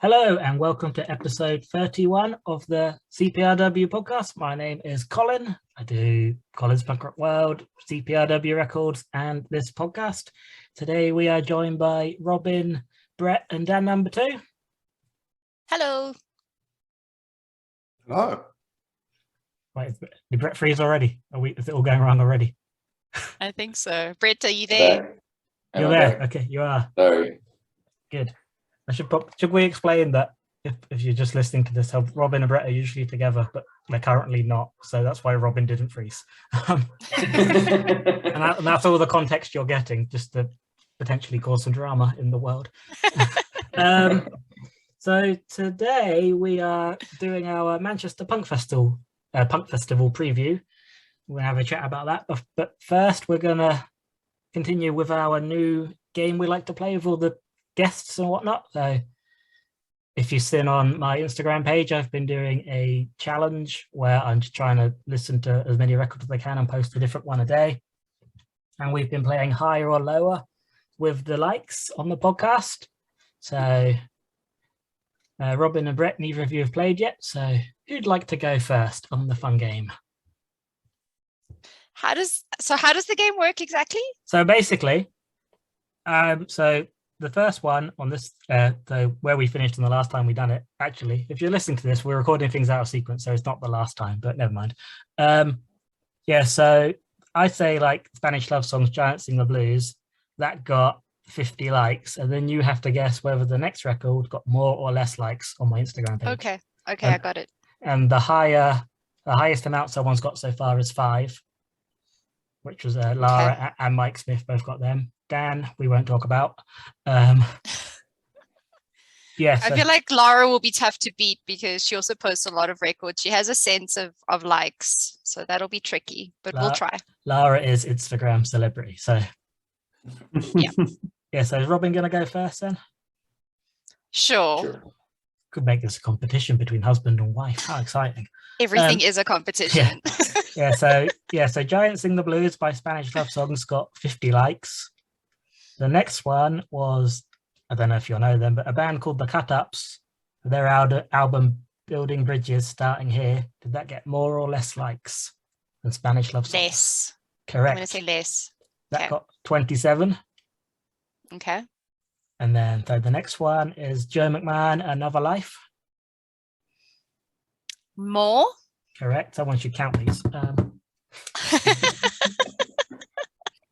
Hello and welcome to episode 31 of the CPRW podcast. My name is Colin. I do Colin's Punk Rock World, CPRW Records, and this podcast. Today we are joined by Robyn, Brett, and Dan number 2. Hello. Hello. Wait, did Brett freeze already? Is it all going wrong already? I think so. Brett, are you there? You're there. Okay, you are. Sorry. Good. Should we explain that if you're just listening to this, how Robyn and Brett are usually together, but they're currently not. So that's why Robyn didn't freeze. And that's all the context you're getting, just to potentially cause some drama in the world. So today we are doing our Manchester Punk Festival preview. We're going to have a chat about that. But first, we're going to continue with our new game we like to play with all the guests and whatnot. So if you've seen on my Instagram page, I've been doing a challenge where I'm just trying to listen to as many records as I can and post a different one a day. And we've been playing higher or lower with the likes on the podcast. So Robyn and Brett, neither of you have played yet. So who'd like to go first on the fun game? How does the game work exactly? So basically, the first one on this, where we finished in the last time we done it, actually, if you're listening to this, we're recording things out of sequence, so it's not the last time, but never mind. So I say like Spanish love songs, Giants Sing the Blues, that got 50 likes, and then you have to guess whether the next record got more or less likes on my Instagram page. Okay, I got it. And the highest amount someone's got so far is 5, which was Lara and Mike Smith both got them. Dan, we won't talk about. I feel like Lara will be tough to beat because she also posts a lot of records. She has a sense of likes, so that'll be tricky, but we'll try. Lara is Instagram celebrity, so yeah. So is Robyn going to go first then? Sure. Could make this a competition between husband and wife. How exciting! Everything is a competition. So Giants Sing the Blues by Spanish Love Songs got 50 likes. The next one was, I don't know if you'll know them, but a band called The Cut Ups. Their album Building Bridges, Starting Here. Did that get more or less likes than Spanish Love Songs? Less. Correct. I'm going to say less. That got 27. Okay. And then the next one is Joe McMahon, Another Life. More. Correct. Someone should count these.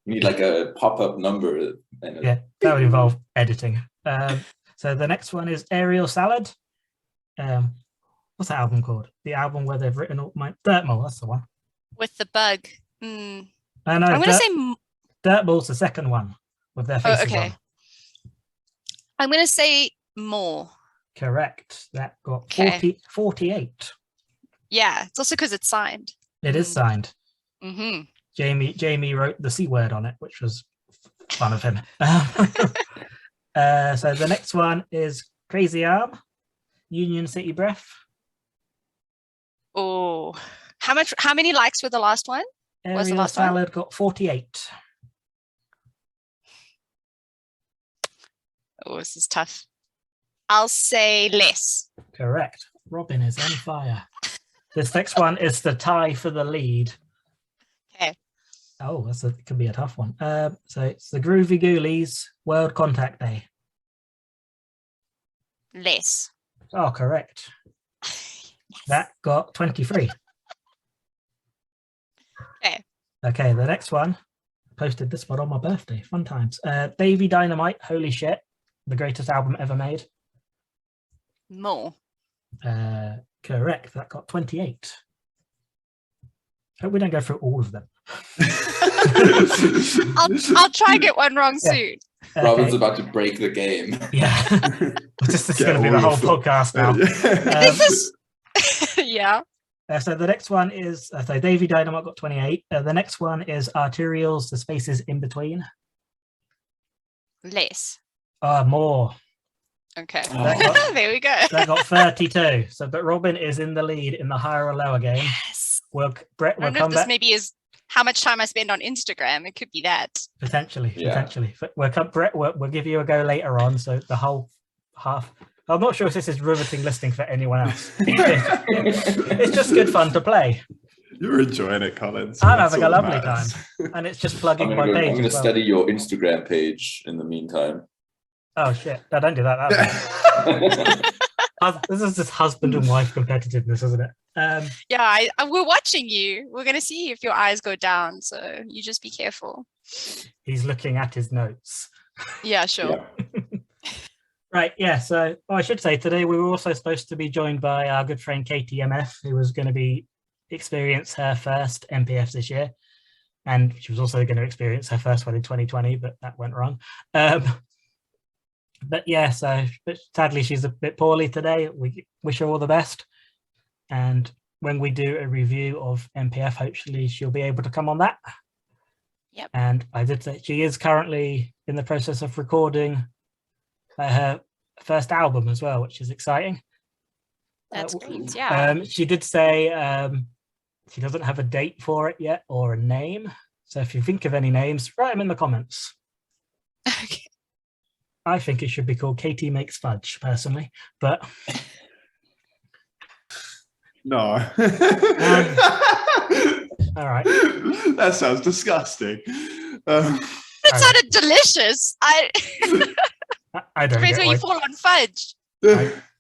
You need like a pop-up number. Yeah, that would involve editing. So the next one is Aerial Salad. What's that album called? The album where they've written all my Dirtball, that's the one. With the bug. No, I'm going to say Dirtball's the second one with their faces on. I'm going to say More. Correct. That got 48. Yeah, it's also because it's signed. It is signed. Mm-hmm. Jamie wrote the C word on it, which was fun of him. So the next one is Crazy Arm, Union City Breath. Oh, how many likes were the last one? Aerial Salad got 48. Oh, this is tough. I'll say less. Correct. Robyn is on fire. This next one is the tie for the lead. Okay. Oh, could be a tough one. So it's the Groovy Ghoulies World Contact Day. Less. Oh, correct. Yes. That got 23. Okay, the next one. Posted this one on my birthday. Fun times. Davey Dynamite, Holy Shit. The greatest album ever made. More. Correct. That got 28. Hope we don't go through all of them. I'll try and get one wrong soon. Robyn's about to break the game. Yeah. This is going to be the whole podcast now. Yeah. So the next one is, Davey Dynamite got 28. The next one is Arterials, The Spaces in Between. Less. More. Okay. There we go. That got 32. So, but Robyn is in the lead in the higher or lower game. Yes. Brett will come back. Maybe is how much time I spend on Instagram. It could be that. Potentially. Brett, we'll give you a go later on. So the whole half I'm not sure if this is riveting listening for anyone else. It's just good fun to play. You're enjoying it, Colin. So I'm that's having a all that lovely time, matters. and it's just I'm plugging my gonna page. I'm gonna as well. study your Instagram page in the meantime. Oh shit! No, don't do that. This is just husband and wife competitiveness, isn't it? Yeah, we're watching you. We're going to see if your eyes go down. So you just be careful. He's looking at his notes. Yeah, sure. Yeah. Right, yeah, so I should say today we were also supposed to be joined by our good friend Katie MF, who was going to experience her first MPF this year, and she was also going to experience her first one in 2020, but that went wrong. But yeah, but sadly she's a bit poorly today. We wish her all the best, and when we do a review of MPF, hopefully she'll be able to come on that. Yep. And I did say she is currently in the process of recording her first album as well, which is exciting. That's great. Yeah. She did say she doesn't have a date for it yet or a name. So if you think of any names, write them in the comments. Okay. I think it should be called Katie Makes Fudge, personally, but No. all right. That sounds disgusting. That sounded delicious. I don't Depends get where you why. fall on fudge.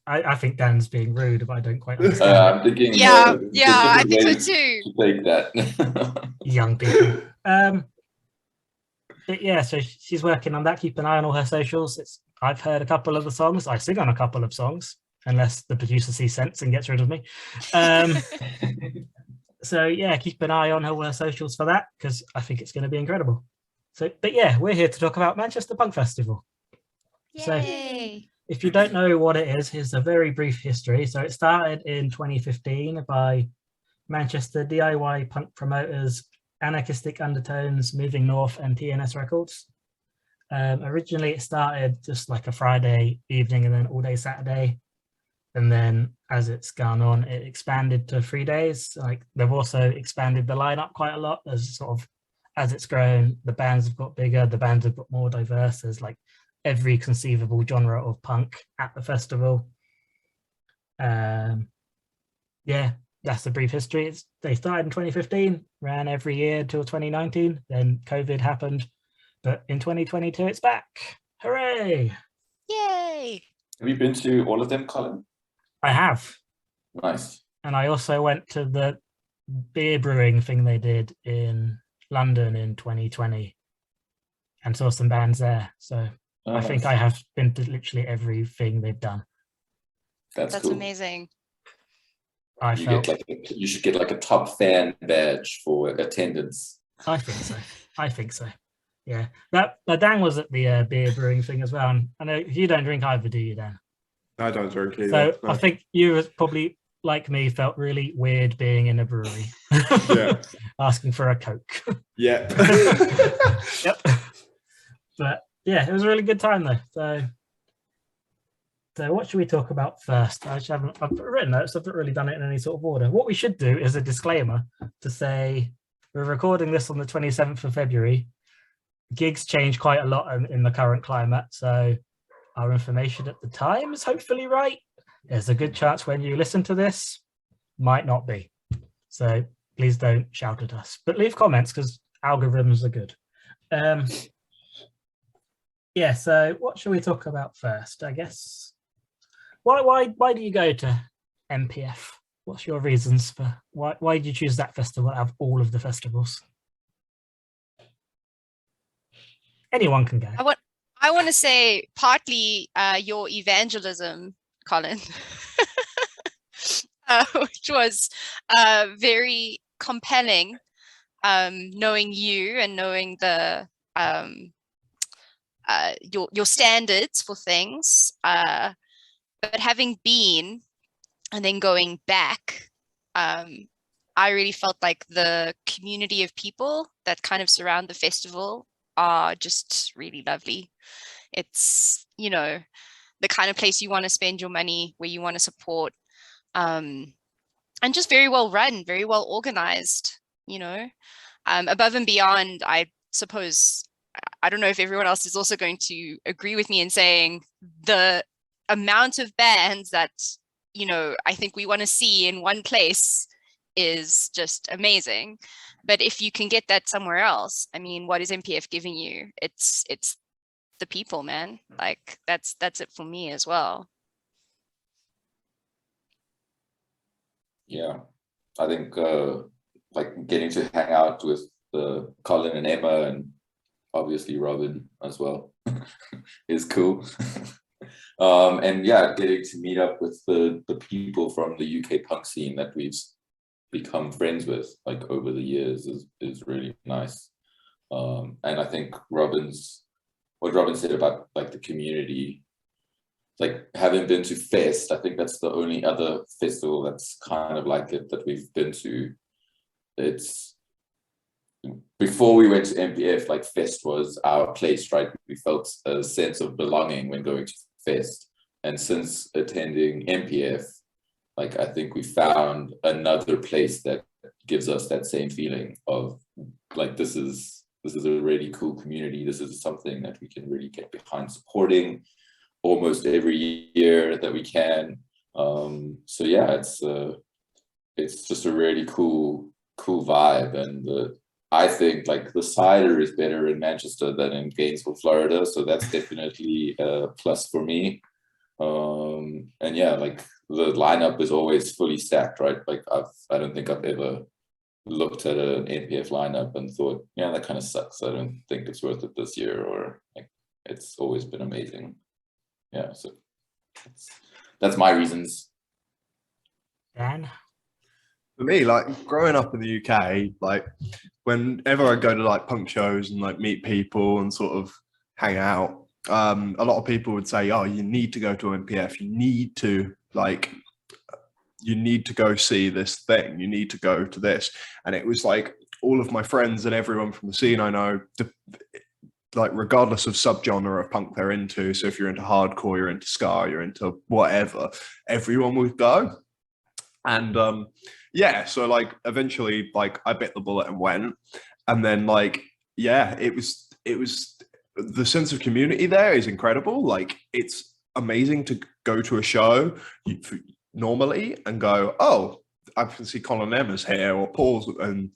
I think Dan's being rude, but I don't quite understand. I'm thinking. Yeah, there's I different think so ways too. to take that. Young people. But yeah, so she's working on that. Keep an eye on all her socials. I've heard a couple of the songs. I sing on a couple of songs, unless the producer sees sense and gets rid of me. So yeah, keep an eye on all her socials for that, because I think it's going to be incredible. So, but yeah, we're here to talk about Manchester Punk Festival. So if you don't know what it is, here's a very brief history. So it started in 2015 by Manchester DIY punk promoters Anarchistic Undertones, Moving North, and TNS Records. Originally it started just like a Friday evening and then all day Saturday, and then as it's gone on it expanded to 3 days. Like they've also expanded the lineup quite a lot as it's grown. The bands have got bigger, the bands have got more diverse. There's like every conceivable genre of punk at the festival. Yeah, that's the brief history. They started in 2015, ran every year till 2019, then COVID happened, but in 2022 it's back. Hooray! Yay! Have you been to all of them, Colin? I have. Nice. And I also went to the beer brewing thing they did in London in 2020 and saw some bands there. So I think nice. I have been to literally everything they've done. That's cool. Amazing. You should get like a top fan badge for attendance. I think so. Yeah. That Dan was at the beer brewing thing as well. And I know you don't drink either, do you, Dan? I don't drink either. So no. I think you probably, like me, felt really weird being in a brewery. Yeah. Asking for a Coke. Yeah. Yep. But yeah, it was a really good time though. So what should we talk about first? I've written notes, I've not really done it in any sort of order. What we should do is a disclaimer to say we're recording this on the 27th of February. Gigs change quite a lot in the current climate, so our information at the time is hopefully right. There's a good chance when you listen to this, might not be. So please don't shout at us, but leave comments because algorithms are good. Yeah, so what should we talk about first, I guess? Why do you go to MPF? What's your reasons for why did you choose that festival out of all of the festivals? Anyone can go. I want to say partly your evangelism, Colin, which was very compelling, knowing you and knowing the your standards for things. But having been and then going back, I really felt like the community of people that kind of surround the festival are just really lovely. It's, the kind of place you want to spend your money, where you want to support, and just very well run, very well organized, above and beyond. I suppose, I don't know if everyone else is also going to agree with me in saying the amount of bands that, you know, I think we want to see in one place is just amazing. But if you can get that somewhere else, I mean, what is MPF giving you? It's the people, man. Like that's it for me as well. Yeah, I think like getting to hang out with Colin and Emma, and obviously Robyn as well, is cool. And yeah, getting to meet up with the people from the UK punk scene that we've become friends with like over the years is really nice. And I think what Robyn said about like the community, like having been to Fest, I think that's the only other festival that's kind of like it that we've been to. It's before we went to MPF, like Fest was our place, right? We felt a sense of belonging when going to Fest. And since attending MPF, like I think we found another place that gives us that same feeling of like this is a really cool community. This is something that we can really get behind supporting almost every year that we can. So yeah, it's just a really cool vibe. And I think like the cider is better in Manchester than in Gainesville, Florida. So that's definitely a plus for me. And yeah, like the lineup is always fully stacked, right? Like I don't think I've ever looked at an NPF lineup and thought, yeah, that kind of sucks. I don't think it's worth it this year, or like it's always been amazing. Yeah, so that's my reasons. Dan? For me, like growing up in the UK, like whenever I go to like punk shows and like meet people and sort of hang out, a lot of people would say, oh, you need to go to MPF, you need to go see this thing, you need to go to this. And it was like all of my friends and everyone from the scene I know, like regardless of subgenre of punk they're into, so if you're into hardcore, you're into ska, you're into whatever, everyone would go. And yeah, so like eventually like I bit the bullet and went. And then like, yeah, it was the sense of community there is incredible. Like it's amazing to go to a show normally and go, oh, I can see Colin and Emma's here, or Paul's and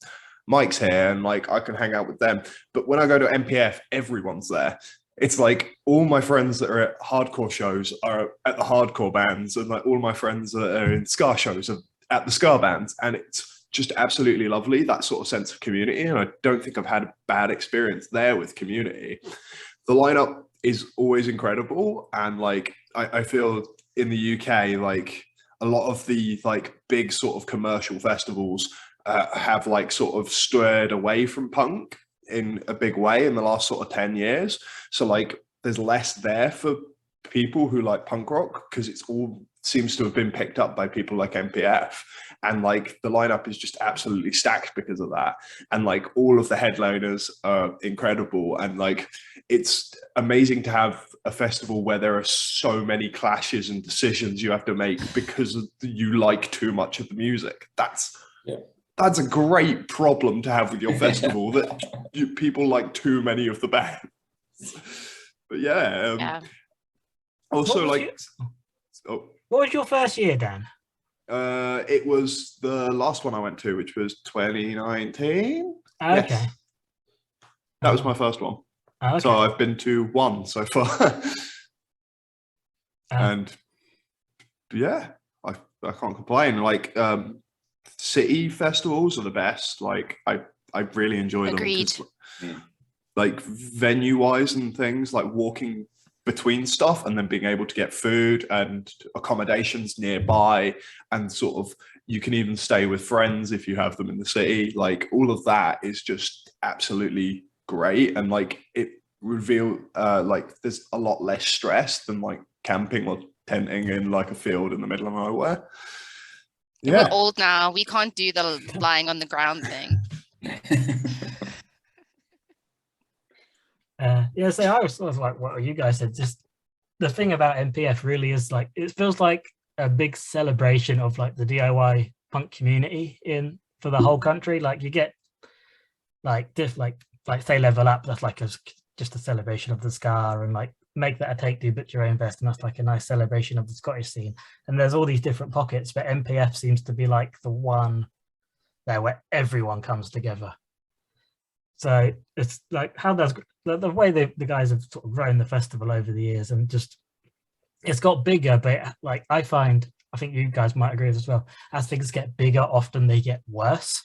Mike's here, and like I can hang out with them. But when I go to MPF, everyone's there. It's like all my friends that are at hardcore shows are at the hardcore bands, and like all my friends that are in ska shows are at the ska bands, and it's just absolutely lovely, that sort of sense of community. And I don't think I've had a bad experience there with community. The lineup is always incredible, and like I feel in the UK, like a lot of the like big sort of commercial festivals have like sort of stirred away from punk in a big way in the last sort of 10 years. So like there's less there for people who like punk rock, because it's all seems to have been picked up by people like MPF, and like the lineup is just absolutely stacked because of that. And like all of the headliners are incredible, and like it's amazing to have a festival where there are so many clashes and decisions you have to make because you like too much of the music. That's a great problem to have with your festival, that people like too many of the bands. But yeah, also like what was your first year, Dan? It was the last one I went to, which was 2019. Okay. Yes. That was my first one. Okay. So I've been to one so far. And yeah, I can't complain. Like city festivals are the best. Like I really enjoy them. Agreed. Like venue wise and things, like walking between stuff and then being able to get food and accommodations nearby, and sort of you can even stay with friends if you have them in the city. Like all of that is just absolutely great, and like it reveal like there's a lot less stress than like camping or tenting in like a field in the middle of nowhere. We're old now, we can't do the lying on the ground thing. Yeah, so I was like what you guys said. Just the thing about MPF really is like it feels like a big celebration of like the DIY punk community for the whole country. Like you get like like say Level Up, that's like just a celebration of the ska, and like make that a take do but your own best, and that's like a nice celebration of the Scottish scene. And there's all these different pockets, but MPF seems to be like the one there where everyone comes together. So it's like how does the way the guys have sort of grown the festival over the years, and just it's got bigger, but like I think you guys might agree with as well, as things get bigger often they get worse,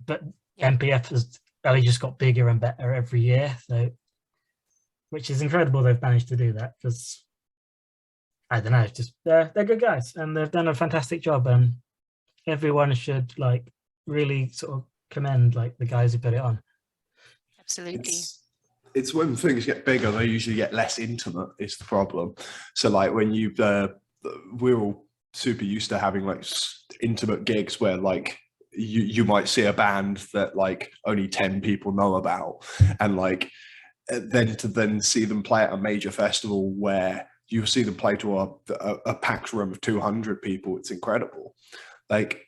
but MPF has only just got bigger and better every year, so which is incredible they've managed to do that, because I don't know, it's just they're good guys and they've done a fantastic job, and everyone should like really sort of commend like the guys who put it on. Absolutely. It's when things get bigger, they usually get less intimate is the problem. So like when we're all super used to having like intimate gigs where like you might see a band that like only 10 people know about, and like then to see them play at a major festival where you see them play to a packed room of 200 people, it's incredible. Like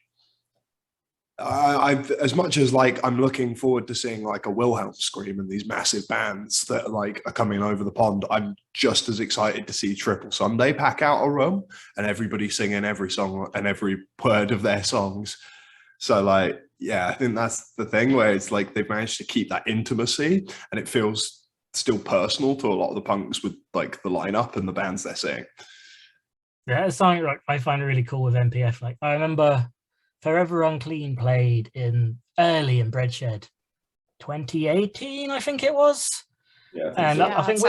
I've as much as like I'm looking forward to seeing like a Wilhelm Scream and these massive bands that like are coming over the pond, I'm just as excited to see Triple Sunday pack out a room and everybody singing every song and every word of their songs. So like, yeah, I think that's the thing where it's like they've managed to keep that intimacy and it feels still personal to a lot of the punks with like the lineup and the bands they're seeing. Yeah, it's something like I find really cool with MPF. Like I remember Forever Unclean played early in Breadshed 2018, I think it was. Yeah, and so. I think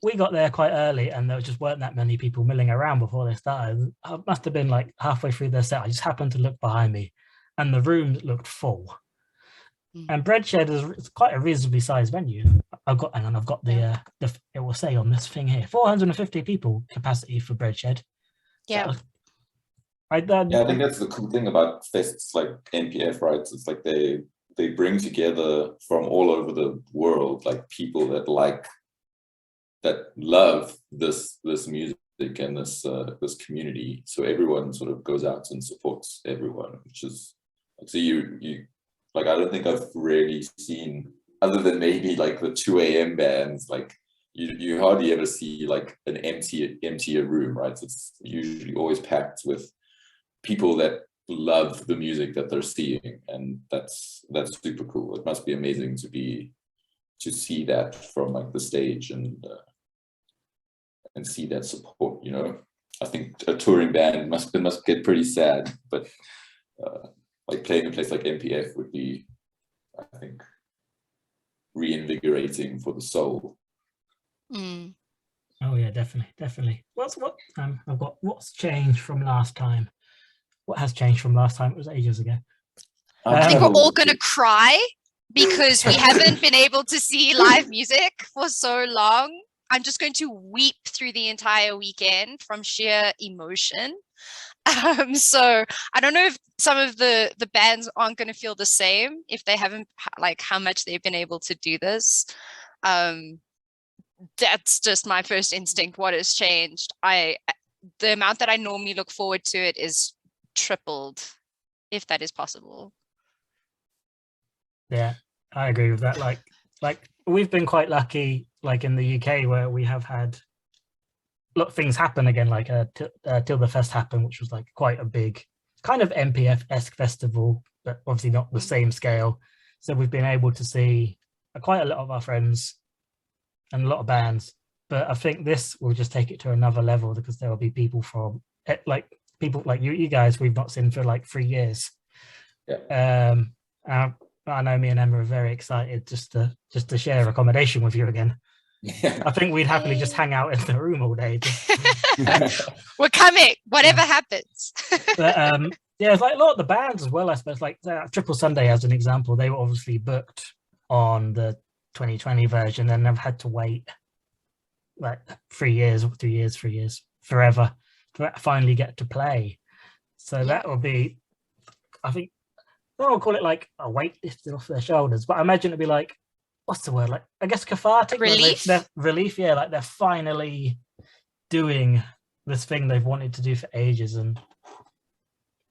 we got there quite early, and there just weren't that many people milling around before they started. I must have been like halfway through their set. I just happened to look behind me, and the room looked full. And Breadshed is quite a reasonably sized venue. I've got the it will say on this thing here 450 people capacity for Breadshed. Yeah. I think that's the cool thing about fests like NPF, right? It's like they bring together from all over the world, like people that love this music and this community. So everyone sort of goes out and supports everyone, which is so you like I don't think I've really seen, other than maybe like the 2 a.m. bands, like you hardly ever see like an emptier room, right? It's usually always packed with people that love the music that they're seeing, and that's super cool. It must be amazing to see that from like the stage and see that support. You know, I think a touring band must get pretty sad, but like playing a place like MPF would be, I think, reinvigorating for the soul. Oh yeah, definitely. What's changed from last time? What has changed from last time? It was ages ago. I think we're all going to cry because we haven't been able to see live music for so long. I'm just going to weep through the entire weekend from sheer emotion. So I don't know if some of the bands aren't going to feel the same if they haven't, like how much they've been able to do this. That's just my first instinct. What has changed? The amount that I normally look forward to it is tripled, if that is possible. Yeah, I agree with that. Like we've been quite lucky, like in the UK, where we have had a lot of things happen again, like Till the Fest happened, which was like quite a big kind of MPF-esque festival, but obviously not the same scale. So we've been able to see quite a lot of our friends and a lot of bands, but I think this will just take it to another level, because there will be people from people like you guys we've not seen for like 3 years. I know me and Emma are very excited just to share accommodation with you again. I think we'd happily just hang out in the room all day. We're coming, whatever happens. But yeah, it's like a lot of the bands as well, I suppose. Like Triple Sunday as an example, they were obviously booked on the 2020 version, and they've had to wait like 3 years, 2 years, 3 years, forever to finally get to play. So that will be, I think, I don't want to call it like a weight lifted off their shoulders, but I imagine it'd be like, what's the word? Like, I guess cathartic. Relief. Like relief, yeah. Like they're finally doing this thing they've wanted to do for ages, and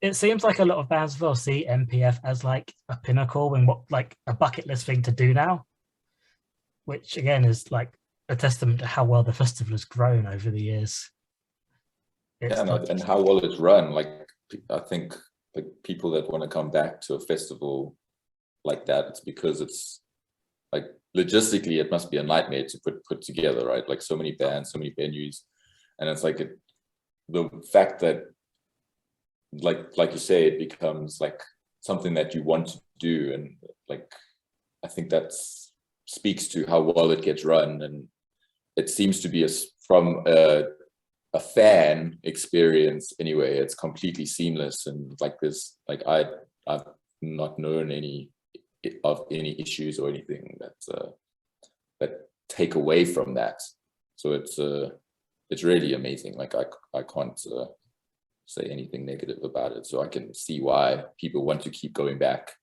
it seems like a lot of bands will see MPF as like a pinnacle and what like a bucket list thing to do now, which again is like a testament to how well the festival has grown over the years. It's and how well it's run. Like, I think like people that want to come back to a festival like that, it's because it's like logistically it must be a nightmare to put together, right? Like so many bands, so many venues, and it's like the fact that like you say, it becomes like something that you want to do, and like I think that speaks to how well it gets run, and it seems to be from a fan experience anyway. It's completely seamless, and like this, like I've not known any issues or anything that take away from that. So it's really amazing. Like I can't say anything negative about it. So I can see why people want to keep going back.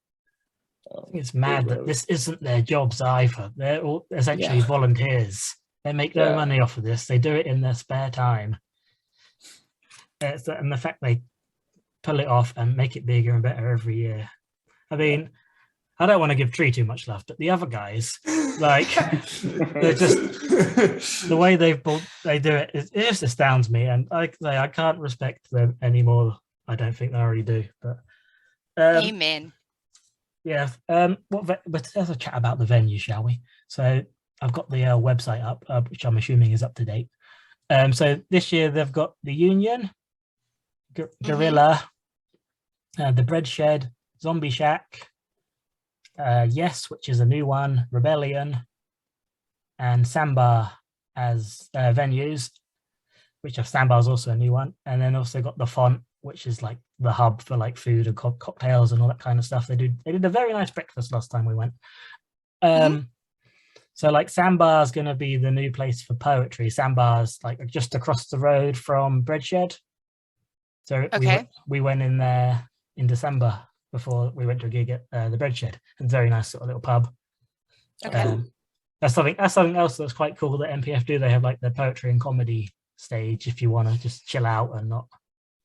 It's mad that this isn't their jobs either. They're all essentially volunteers. They make no money off of this. They do it in their spare time. And the fact they pull it off and make it bigger and better every year. I mean, I don't want to give Tree too much love, but the other guys, like, they're just the way they do it. It just astounds me, and I can't respect them anymore. I don't think they already do. But Amen. Yeah. But let's have a chat about the venue, shall we? So I've got the website up, which I'm assuming is up to date. So this year they've got the Union, Gorilla, the Bread Shed, Zombie Shack, Yes, which is a new one, Rebellion, and Sandbar as venues, which Sandbar is also a new one. And then also got the Font, which is like the hub for like food and cocktails and all that kind of stuff. They did a very nice breakfast last time we went. So like Sandbar's going to be the new place for poetry. Sandbar's like just across the road from Breadshed. So we went in there in December before we went to a gig at the Breadshed. It's a very nice sort of little pub. Okay. That's something else that's quite cool that MPF do. They have like the poetry and comedy stage if you want to just chill out and not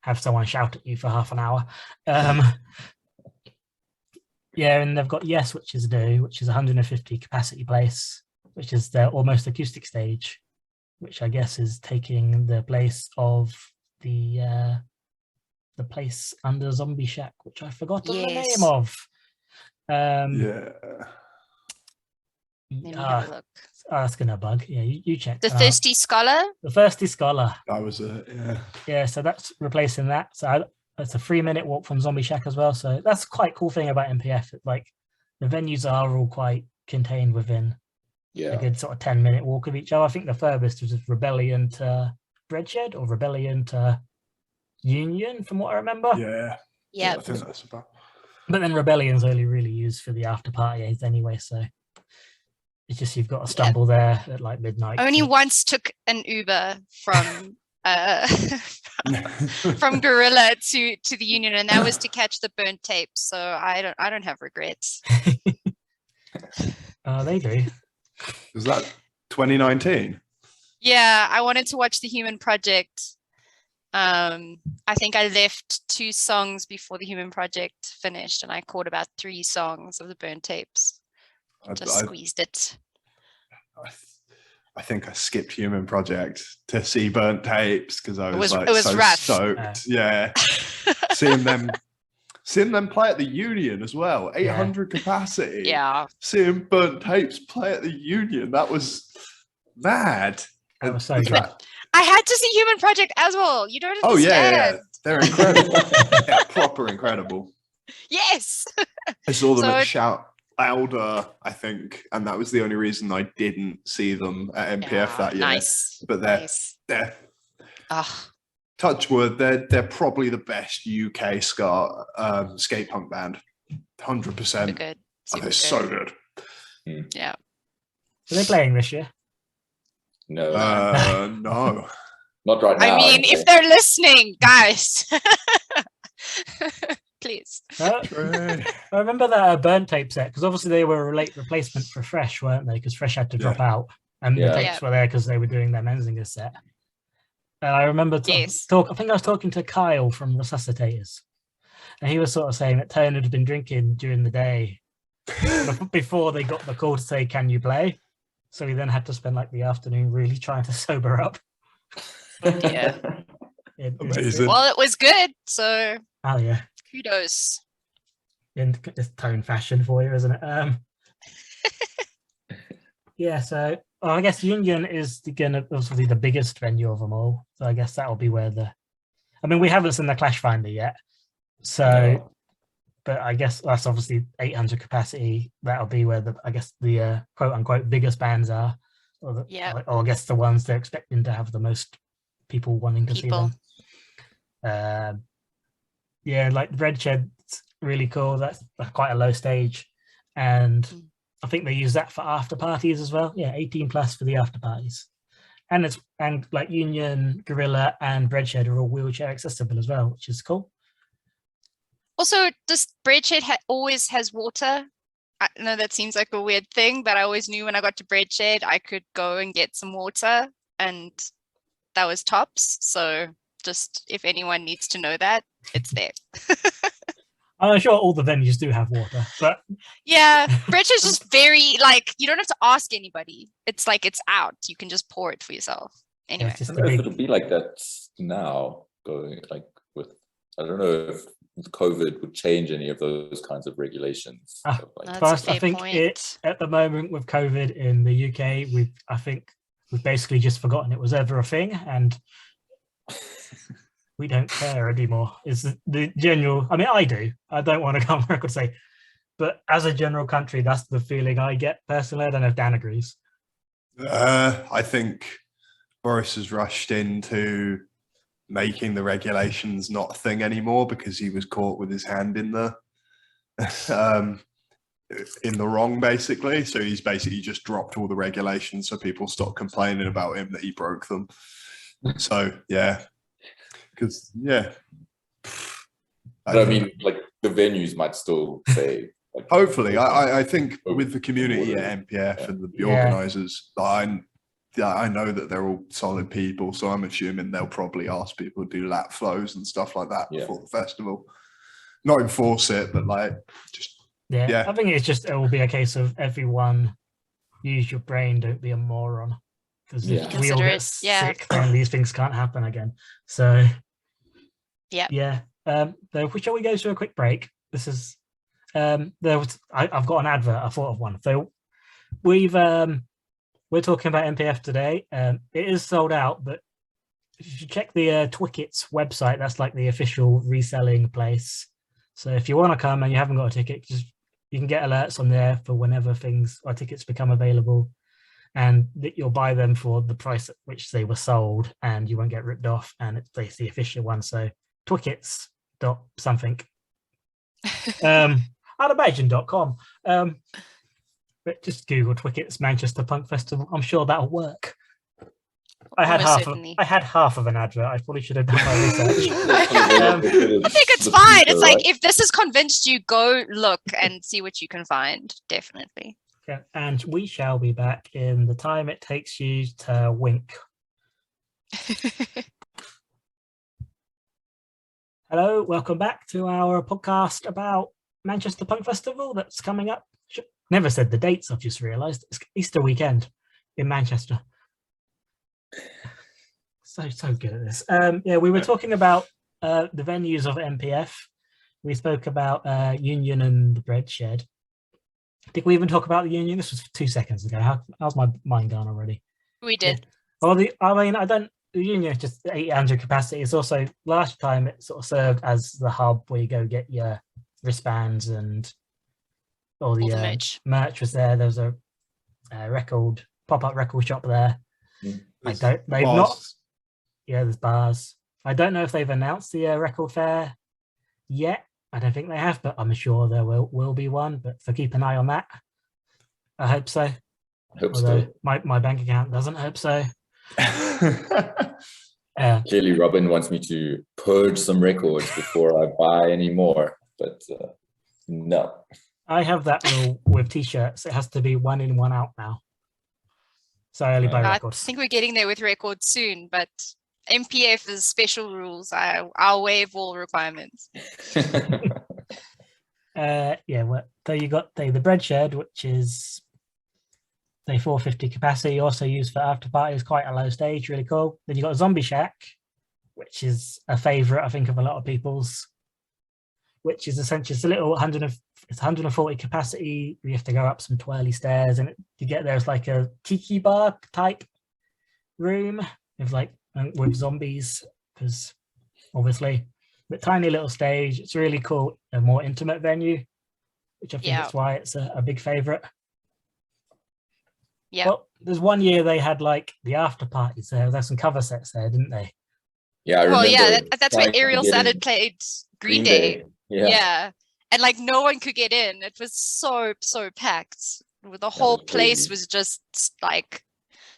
have someone shout at you for half an hour. Yeah, and they've got Yes, which is new, which is 150 capacity place, which is their almost acoustic stage, which I guess is taking the place of the place under Zombie Shack, which I forgot the name of. Let me have a look. That's gonna bug. Yeah, you check. The Thirsty Scholar. The Thirsty Scholar. That was it. Yeah, so that's replacing that. So it's a 3-minute walk from Zombie Shack as well. So that's quite cool thing about MPF. Like the venues are all quite contained within a good sort of 10-minute walk of each other. I think the furthest was Rebellion to Breadshed or Rebellion to Union, from what I remember. Yeah. I think that's about. But then Rebellion's only really used for the after parties anyway. So it's just you've got to stumble there at like midnight. I only once took an Uber from from Gorilla to the Union, and that was to catch the burnt tapes. So I don't have regrets. They do. Was that 2019? Yeah, I wanted to watch the Human Project. I think I left 2 songs before the Human Project finished, and I caught about 3 songs of the burnt tapes. Just squeezed it. I think I skipped Human Project to see burnt tapes because I was so rough. stoked. Yeah. seeing them play at the Union as well, 800 capacity. Yeah. Seeing burnt tapes play at the Union, that was mad. That was so good. I had to see Human Project as well. You don't understand. Yeah. They're incredible. Proper incredible. Yes. I saw them at Shout Louder, I think, and that was the only reason I didn't see them at MPF that year. Nice. But they're touch wood, they're probably the best UK skate punk band. 100%. Super good. They're so good. Yeah. Are they playing this year? No. No. Not right now. I mean, if they're listening, guys. Please. I remember that burnt tape set, because obviously they were a late replacement for Fresh, weren't they? Because Fresh had to drop out, and the tapes were there because they were doing their Menzinger set. And I remember I think I was talking to Kyle from Resuscitators, and he was sort of saying that Tone had been drinking during the day before they got the call to say, "Can you play?" So we then had to spend like the afternoon really trying to sober up. Yeah. Amazing. Well, it was good. So Oh yeah, kudos. in just tone fashion for you, isn't it? Yeah. So I guess Union is obviously the biggest venue of them all. So I guess that'll be where I mean, we haven't seen the Clash Finder yet. So, No. but I guess that's obviously 800 capacity. That'll be where the quote unquote biggest bands are, or I guess the ones they're expecting to have the most people wanting to see them. Yeah, like the Red Shed's really cool. That's quite a low stage, and I think they use that for after parties as well. Yeah, 18 plus for the after parties, and like Union, Gorilla, and Red Shed are all wheelchair accessible as well, which is cool. Also, does Breadshed always has water? I know that seems like a weird thing, but I always knew when I got to Breadshed, I could go and get some water, and that was tops. So just if anyone needs to know that, it's there. I'm sure all the venues do have water, but yeah, Breadshed's just very like you don't have to ask anybody. It's like it's out. You can just pour it for yourself. Anyway, just I don't know if it'll be like that now. Going like with, I don't know if COVID would change any of those kinds of regulations. First, I think at the moment with COVID in the UK, we've basically just forgotten it was ever a thing, and we don't care anymore. Is the general? I mean, I do. I don't want to come on record and say, but as a general country, that's the feeling I get personally. I don't know if Dan agrees. I think Boris has rushed into making the regulations not a thing anymore because he was caught with his hand in the wrong, basically. So he's basically just dropped all the regulations so people stop complaining about him that he broke them. So yeah, because I mean, like the venues might still say. Like, hopefully, I think with the community at MPF and the organisers, I know that they're all solid people, so I'm assuming they'll probably ask people to do lap flows and stuff like that before the festival. Not enforce it, but like just I think it will be a case of everyone use your brain, don't be a moron, because if we all get sick, then these things can't happen again. So shall we go to a quick break? This is I've got an advert. I thought of one. So we're talking about MPF today. It is sold out, but if you check the Twickets website, that's like the official reselling place. So if you want to come and you haven't got a ticket, you can get alerts on there for whenever tickets become available, and you'll buy them for the price at which they were sold, and you won't get ripped off. And it's the official one. So Twickets.something. Animation.com. But just Google Twickets Manchester Punk Festival. I'm sure that'll work. I had half of an advert. I probably should have done my research. I think it's fine. It's like if this has convinced you, go look and see what you can find. Definitely. Okay, and we shall be back in the time it takes you to wink. Hello, welcome back to our podcast about Manchester Punk Festival that's coming up. Never said the dates, I've just realised. It's Easter weekend in Manchester. So good at this. We were talking about the venues of MPF. We spoke about Union and the Bread Shed. Did we even talk about the Union? This was 2 seconds ago. How's my mind gone already? We did. Yeah. Well, the Union is just 800 capacity. It's also, last time it sort of served as the hub where you go get your wristbands and all the merch was there. There was a pop-up record shop there. There's bars. I don't know if they've announced the record fair yet. I don't think they have, but I'm sure there will be one. But so keep an eye on that. I hope so. Although my bank account doesn't hope so. Clearly, Robyn wants me to purge some records before I buy any more, but no. I have that rule with t-shirts. It has to be 1 in, 1 out now. So I only buy records. I think we're getting there with records soon, but MPF is special rules. I'll waive all requirements. So you got the Bread Shed, which is say 450 capacity, also used for after parties, quite a low stage, really cool. Then you got a Zombie Shack, which is a favorite, I think, of a lot of people's, which is essentially it's a little 140 capacity. You have to go up some twirly stairs, and you get there's like a tiki bar type room with zombies, because obviously, but tiny little stage. It's really cool, a more intimate venue, which I think that's why it's a big favorite. Yeah. Well, there's one year they had like the after parties there. There's some cover sets there, didn't they? Yeah, I remember. Well, yeah, that's where Ariel Salad played Green Day. Yeah. And like no one could get in. It was so packed. The whole place was just like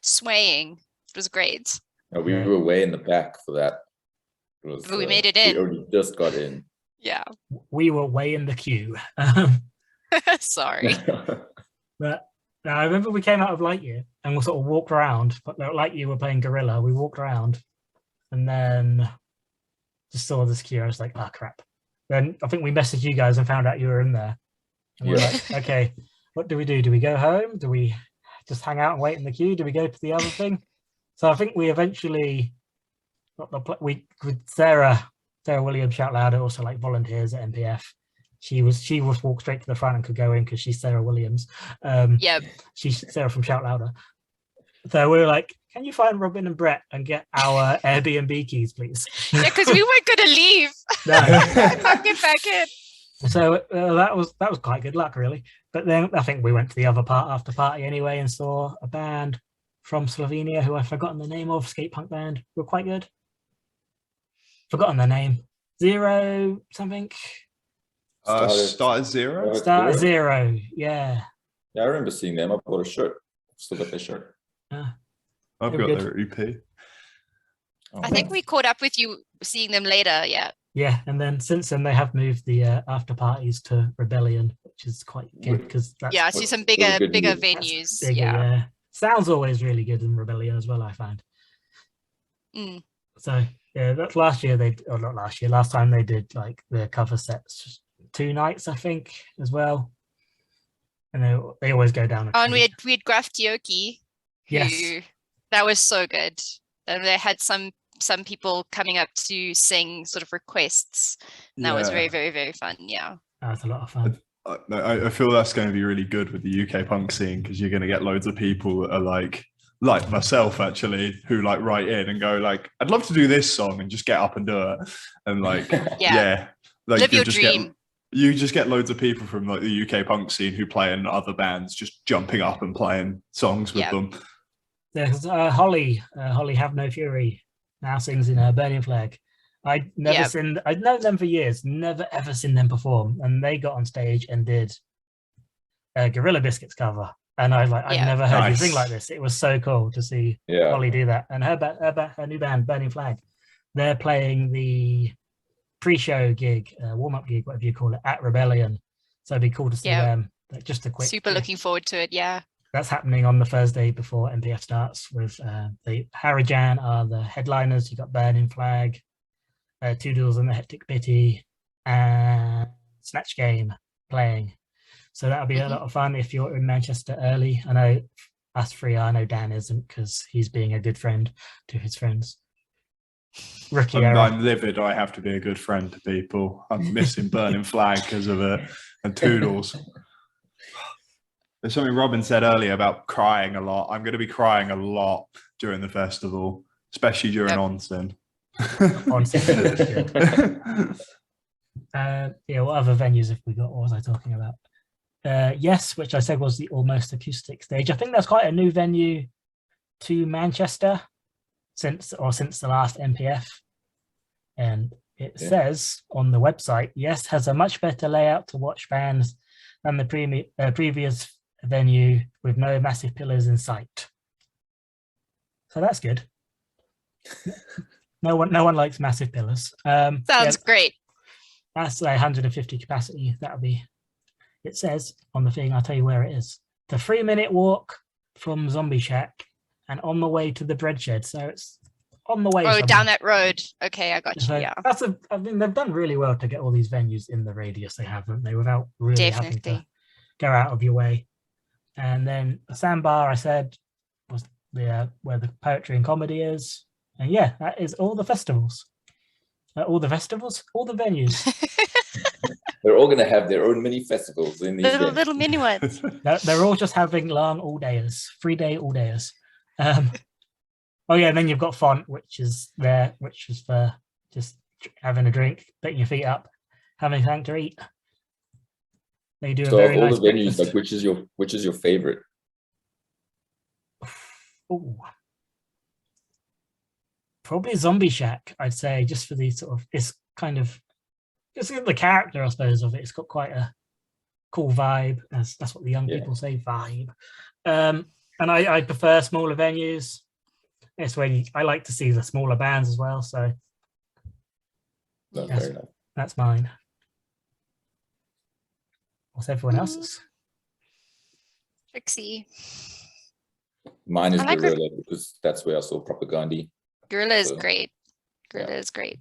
swaying. It was great. We were way in the back for that. But we made it in. We already just got in. Yeah. We were way in the queue. Sorry. But I remember we came out of Lightyear and we sort of walked around, but Lightyear were playing Gorilla. We walked around and then just saw this queue. I was like, oh crap. Then I think we messaged you guys and found out you were in there. And we were like, okay, what do we do? Do we go home? Do we just hang out and wait in the queue? Do we go to the other thing? So I think we eventually with Sarah Williams Shout Louder, also like volunteers at MPF. She was walked straight to the front and could go in because she's Sarah Williams. She's Sarah from Shout Louder. So we were like, can you find Robyn and Brett and get our Airbnb keys, please? Yeah, because we weren't going to leave. No. Can't get back in. So that was quite good luck, really. But then I think we went to the other after party anyway and saw a band from Slovenia who I've forgotten the name of, skate punk band. Were quite good. Forgotten their name. Zero something. Start Zero. Start Zero. Yeah. Yeah, I remember seeing them. I bought a shirt. Still got their shirt. I've got their EP. I think we caught up with you seeing them later. Yeah. Yeah, and then since then they have moved the after parties to Rebellion, which is quite good because I see some bigger venues. Bigger, yeah. Sounds always really good in Rebellion as well, I find. So yeah, that's last time they did like the cover sets 2 nights, I think, as well. And they always go down. And we had Graftioki. Yes. That was so good. And they had some people coming up to sing sort of requests. And that was very, very, very fun. Yeah. That was a lot of fun. I feel that's going to be really good with the UK punk scene because you're going to get loads of people that are like myself actually, who like write in and go like, I'd love to do this song and just get up and do it. And like, like live your dream. You just get loads of people from like the UK punk scene who play in other bands, just jumping up and playing songs with them. Yeah, because Holly Have No Fury now sings in her Burning Flag. I'd known them for years, never ever seen them perform, and they got on stage and did a Gorilla Biscuits cover, and I was like, I've never heard you sing like this. It was so cool to see Holly do that, and her new band Burning Flag, they're playing the pre-show gig, warm-up gig, whatever you call it, at Rebellion. So it'd be cool to see them. Just a quick. Super looking forward to it. Yeah. That's happening on the Thursday before MPF starts. With the Harajan are the headliners. You got Burning Flag, Two Duels and the Hectic Pity, and Snatch Game playing. So that'll be a lot of fun if you're in Manchester early. I know us three are. I know Dan isn't because he's being a good friend to his friends. I'm livid. I have to be a good friend to people. I'm missing Burning Flag because of it, and Toodles. There's something Robyn said earlier about crying a lot. I'm going to be crying a lot during the festival, especially during Onsen. What other venues have we got? What was I talking about? Yes, which I said was the Almost Acoustic stage. I think that's quite a new venue to Manchester since the last MPF. And it says on the website, yes, has a much better layout to watch bands than the previous venue with no massive pillars in sight. So that's good. No one likes massive pillars. Sounds great. That's 150 capacity. That'll be. It says on the thing. I'll tell you where it is. The 3-minute walk from Zombie Shack and on the way to the bread shed. So it's on the way. Oh, down that road. Okay, I got you. So yeah. I mean, they've done really well to get all these venues in the radius they have, haven't they? Without really having to go out of your way. And then the Sandbar, I said, was where the poetry and comedy is. And yeah, that is all the festivals. All the venues. They're all going to have their own mini festivals in these venues. Little mini ones. They're all just having long all-dayers, 3-day all-dayers. Oh yeah, and then you've got Font, which is for just having a drink, putting your feet up, having something to eat. They do a So very of all nice the venues, breakfast. like which is your favorite? Ooh. Probably Zombie Shack, I'd say, just for the sort of, it's the character, I suppose, of it. It's got quite a cool vibe, as that's what the young people say, vibe. And I prefer smaller venues. It's where I like to see the smaller bands as well. So Fair enough. that's mine. What's everyone else's? Trixie. Mine is I like Gorilla because that's where I saw Propaganda. Gorilla is So, great. Gorilla is great.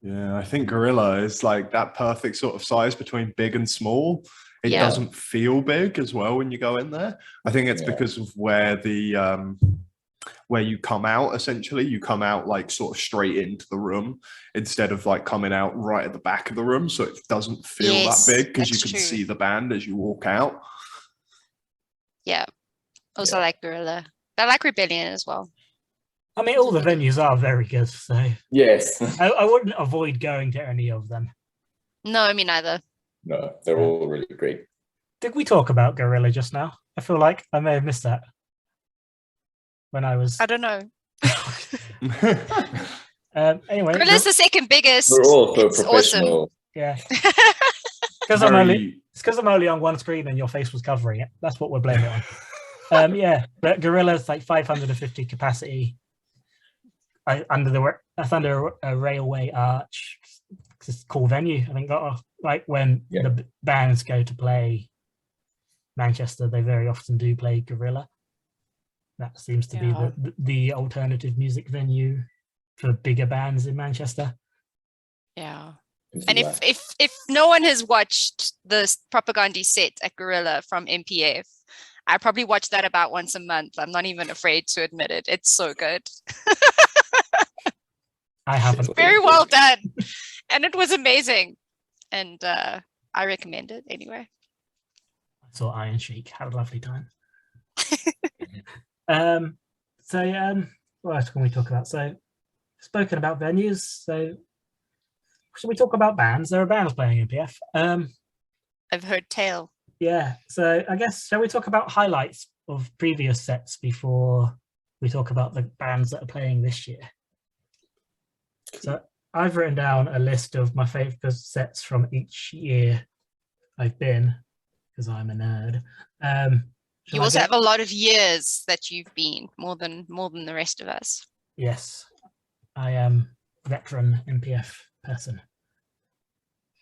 Yeah, I think Gorilla is like that perfect sort of size between big and small. It Yeah. doesn't feel big as well when you go in there. I think it's because of where the where you come out. Essentially, you come out like sort of straight into the room instead of like coming out right at the back of the room, so it doesn't feel Yes, that big because you that's can true. see the band as you walk out. Yeah. Also like Gorilla. I like Rebellion as well. I mean, all the venues are very good, so yes. I wouldn't avoid going to any of them. No, me neither. No, they're all really great. Did we talk about Gorilla just now? I feel like I may have missed that when I was. I don't know. Anyway, Gorilla's the second biggest. We're all so It's professional. yeah, because I'm only on one screen and your face was covering it. That's what we're blaming it on. Yeah, but Gorilla's like 550 capacity. That's under a railway arch. It's a cool venue. I think like when the bands go to play Manchester, they very often do play Gorilla. That seems to be the alternative music venue for bigger bands in Manchester. Yeah. And if no one has watched the Propaganda set at Gorilla from MPF, I probably watch that about once a month. I'm not even afraid to admit it. It's so good. I haven't. Very well done. And it was amazing. And I recommend it anyway. I saw Iron Sheik. Had a lovely time. What else can we talk about? So, spoken about venues. So, should we talk about bands? There are bands playing MPF. I've heard tale. Yeah. So, I guess, shall we talk about highlights of previous sets before we talk about the bands that are playing this year? So, I've written down a list of my favorite sets from each year I've been, because I'm a nerd. You also have a lot of years that you've been, more than the rest of us. Yes, I am a veteran MPF person.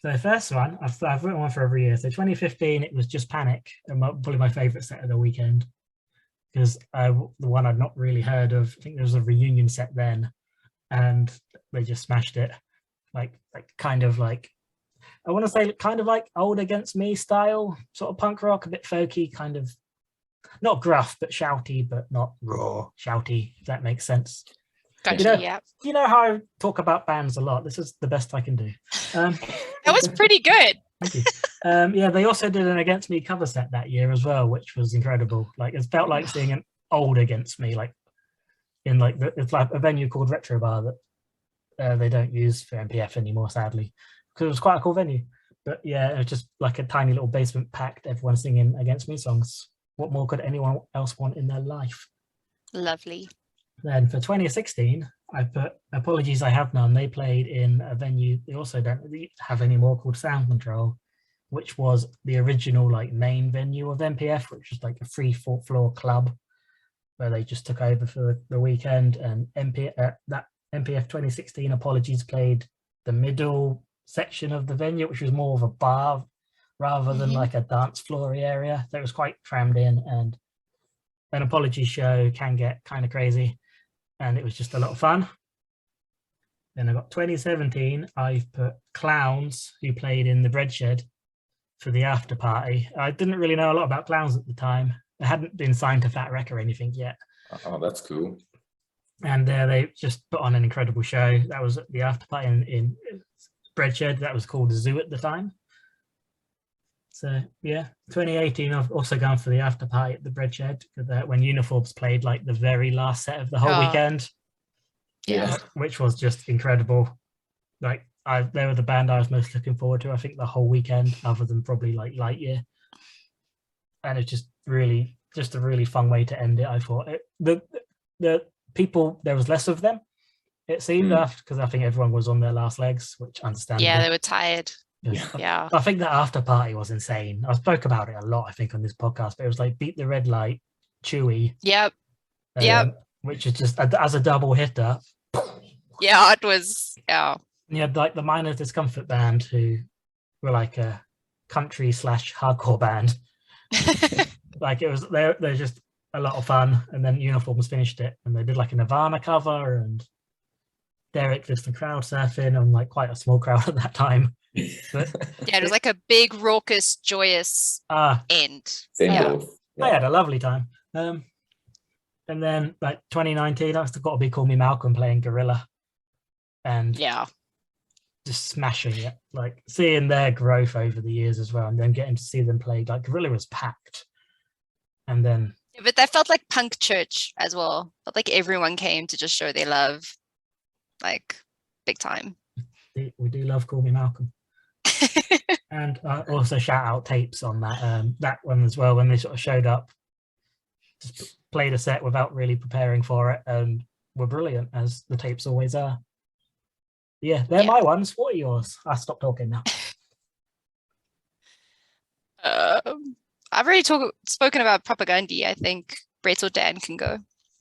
So the first one, I've written one for every year. So 2015, it was Just Panic, and probably my favorite set of the weekend, because the one I'd not really heard of. I think there was a reunion set then, and they just smashed it. Like kind of like, I want to say kind of like Old Against Me style, sort of punk rock, a bit folky, kind of not gruff, but shouty, but not raw shouty, if that makes sense. Gotcha, You know how I talk about bands a lot. This is the best I can do. That was pretty good. Thank you. Yeah, they also did an Against Me cover set that year as well, which was incredible. Like, it felt like seeing an old Against Me, like in like it's like a venue called Retro Bar that they don't use for MPF anymore, sadly, because it was quite a cool venue. But yeah, it was just like a tiny little basement packed, everyone singing Against Me songs. What more could anyone else want in their life? Lovely. Then for 2016, I put Apologies I Have None. They played in a venue they also don't really have anymore called Sound Control, which was the original like main venue of MPF, which was like a 3-4 club where they just took over for the weekend. And that MPF 2016 Apologies played the middle section of the venue, which was more of a bar rather than like a dance floor area. So it was quite crammed in, and an Apologies show can get kind of crazy. And it was just a lot of fun. Then I got 2017, I've put Clowns, who played in the Bread Shed for the after party. I didn't really know a lot about clowns at the time. They hadn't been signed to Fat Wreck or anything yet. Oh, that's cool. And they just put on an incredible show. That was at the after party in Breadshed. That was called the Zoo at the time. So yeah, 2018. I've also gone for the after party at the Breadshed when Uniforms played like the very last set of the whole weekend. Yeah. Which was just incredible. Like they were the band I was most looking forward to, I think, the whole weekend, other than probably like Lightyear. And it's just a really fun way to end it. I thought the people, there was less of them, it seemed, after, because I think everyone was on their last legs, which understandable. Yeah, they were tired. Yeah. I think the after party was insane. I spoke about it a lot, I think, on this podcast, but it was like Beat the Red Light, Chewy. Yep. Which is just as a double hitter. Yeah, it was. Yeah. And you had like the Minor Discomfort band, who were like a country / hardcore band. Like it was, they're just a lot of fun. And then Uniforms finished it, and they did like a Nirvana cover, and Derek did some crowd surfing on like quite a small crowd at that time. But yeah, it was like a big, raucous, joyous end. Yeah. I had a lovely time. And then like 2019, that's got to be Call Me Malcolm playing Gorilla, and just smashing it. Like seeing their growth over the years as well, and then getting to see them play. Like Gorilla was packed, and then but that felt like punk church as well. Felt like everyone came to just show their love, like big time. We do love Call Me Malcolm. And also shout out Tapes on that one as well, when they sort of showed up, just played a set without really preparing for it, and were brilliant, as the Tapes always are. Yeah, they're my ones. What are yours? I stopped talking now. I've already spoken about Propaganda. I think Brett or Dan can go.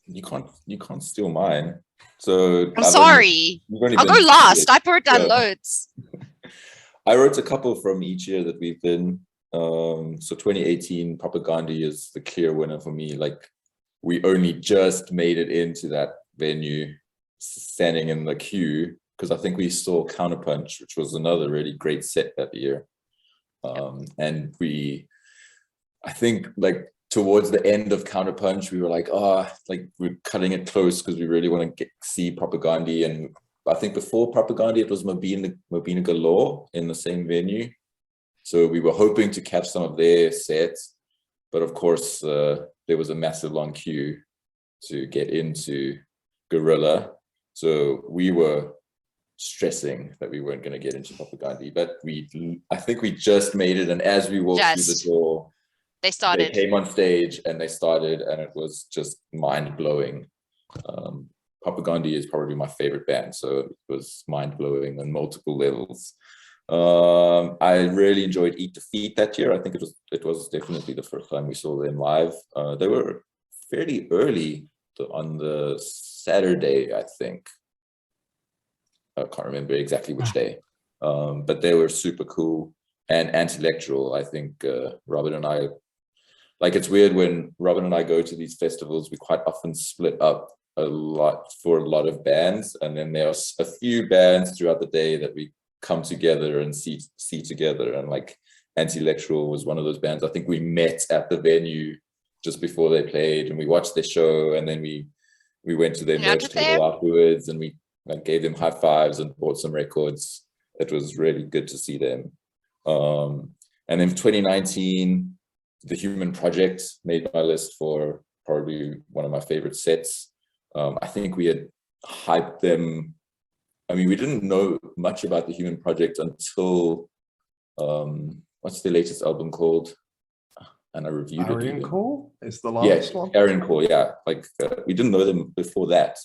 You can't steal mine. So I'm sorry. I'll go last. I wrote down loads. I wrote a couple from each year that we've been. So 2018 Propaganda is the clear winner for me. Like we only just made it into that venue, standing in the queue, because I think we saw Counterpunch, which was another really great set that year. And I think like towards the end of Counterpunch, we were like, we're cutting it close because we really want to see Propaganda. And I think before Propaganda, it was Mobina Galore in the same venue. So we were hoping to catch some of their sets. But of course, there was a massive long queue to get into Gorilla. So we were stressing that we weren't going to get into Propaganda. But I think we just made it. And as we walked through the door, they came on stage and they started, and it was just mind-blowing. Propaganda is probably my favorite band, so it was mind-blowing on multiple levels. I really enjoyed Eat Defeat that year. I think it was definitely the first time we saw them live. They were fairly early on the Saturday, I think. I can't remember exactly which day, but they were super cool. And Antilectual, I think Robyn and I, like, it's weird when Robyn and I go to these festivals, we quite often split up a lot for a lot of bands, and then there's a few bands throughout the day that we come together and see together, and like Antilectual was one of those bands. I think we met at the venue just before they played, and we watched their show, and then we went to their merch table afterwards, and we gave them high fives and bought some records. It was really good to see them. And then 2019, The Human Project made my list for probably one of my favorite sets. I think we had hyped them. I mean, we didn't know much about The Human Project until, what's the latest album called? And I reviewed it. Arian Call is the last one? Arian Call, yeah. Like, we didn't know them before that.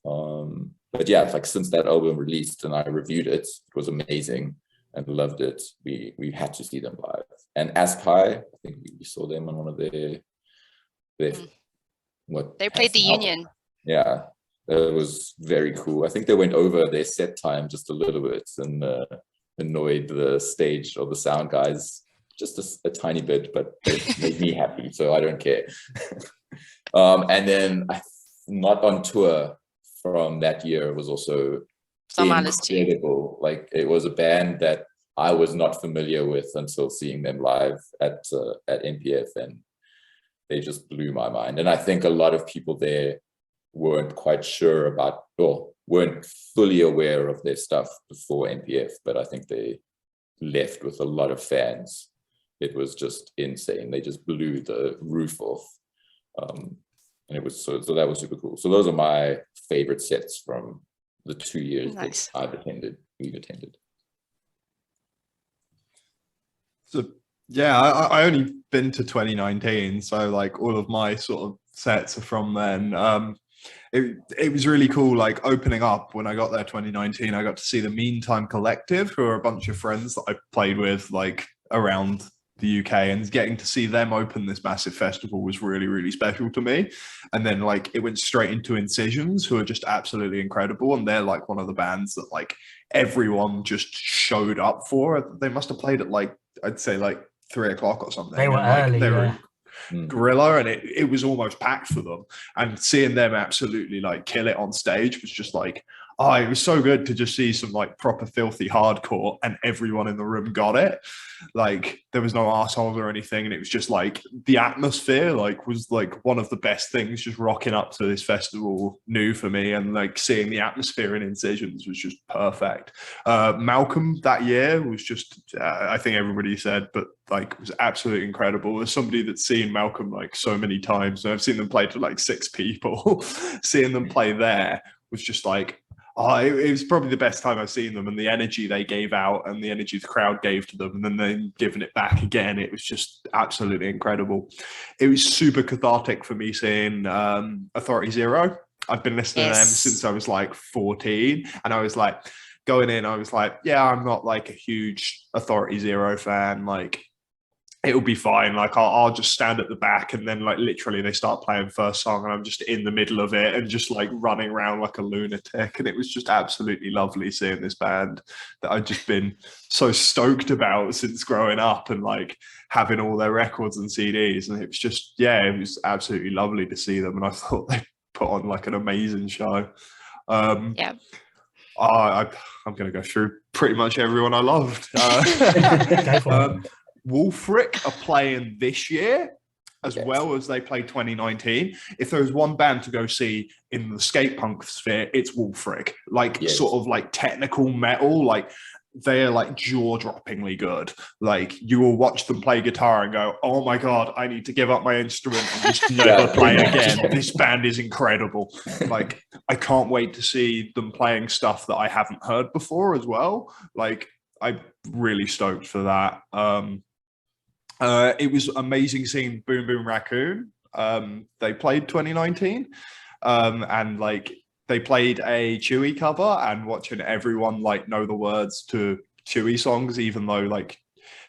But yeah, like since that album released and I reviewed it, it was amazing and loved it. We had to see them live. And Aspi, I think we saw them on one of their they played the Union. Yeah, it was very cool. I think they went over their set time just a little bit and annoyed the stage or the sound guys just a tiny bit, but it made me happy, so I don't care. And then Not on Tour from that year was also incredible. Like, it was a band that I was not familiar with until seeing them live at NPF, and they just blew my mind. And I think a lot of people there weren't quite sure about, or weren't fully aware of their stuff before NPF, but I think they left with a lot of fans. It was just insane. They just blew the roof off. And it was so that was super cool. So those are my favorite sets from the 2 years Nice. that we've attended. So yeah, I only been to 2019, so like all of my sort of sets are from then. It was really cool, like opening up when I got there 2019. I got to see the Meantime Collective, who are a bunch of friends that I played with like around the UK, and getting to see them open this massive festival was really, really special to me. And then like it went straight into Incisions, who are just absolutely incredible, and they're like one of the bands that like everyone just showed up for. They must have played at like, I'd say like 3 o'clock or something. They were early, they were yeah. Gorilla, and it was almost packed for them, and seeing them absolutely like kill it on stage was just like, oh, it was so good to just see some like proper filthy hardcore, and everyone in the room got it. Like there was no assholes or anything, and it was just like the atmosphere like was like one of the best things just rocking up to this festival new for me, and like seeing the atmosphere in Incisions was just perfect. Malcolm that year was just I think everybody said, but like it was absolutely incredible. As somebody that's seen Malcolm like so many times, and I've seen them play to like 6 people, seeing them play there was just like, oh, it was probably the best time I've seen them, and the energy they gave out and the energy the crowd gave to them, and then they giving it back again. It was just absolutely incredible. It was super cathartic for me seeing Authority Zero. I've been listening to them since I was like 14, and I was like going in, I was like, yeah, I'm not like a huge Authority Zero fan. Like it'll be fine. Like I'll just stand at the back, and then like literally they start playing first song and I'm just in the middle of it and just like running around like a lunatic. And it was just absolutely lovely seeing this band that I'd just been so stoked about since growing up, and like having all their records and CDs. And it was just, yeah, it was absolutely lovely to see them. And I thought they put on like an amazing show. Yeah. I'm going to go through pretty much everyone I loved. Go for it. Wolfric are playing this year as well as they played 2019. If there was one band to go see in the skate punk sphere, it's Wolfric. Like sort of like technical metal, like they're like jaw-droppingly good. Like you will watch them play guitar and go, oh my God, I need to give up my instrument and just never play again. This band is incredible. Like I can't wait to see them playing stuff that I haven't heard before as well. Like I'm really stoked for that. It was amazing seeing Boom Boom Raccoon. They played 2019, and like they played a Chewy cover, and watching everyone like know the words to Chewy songs, even though like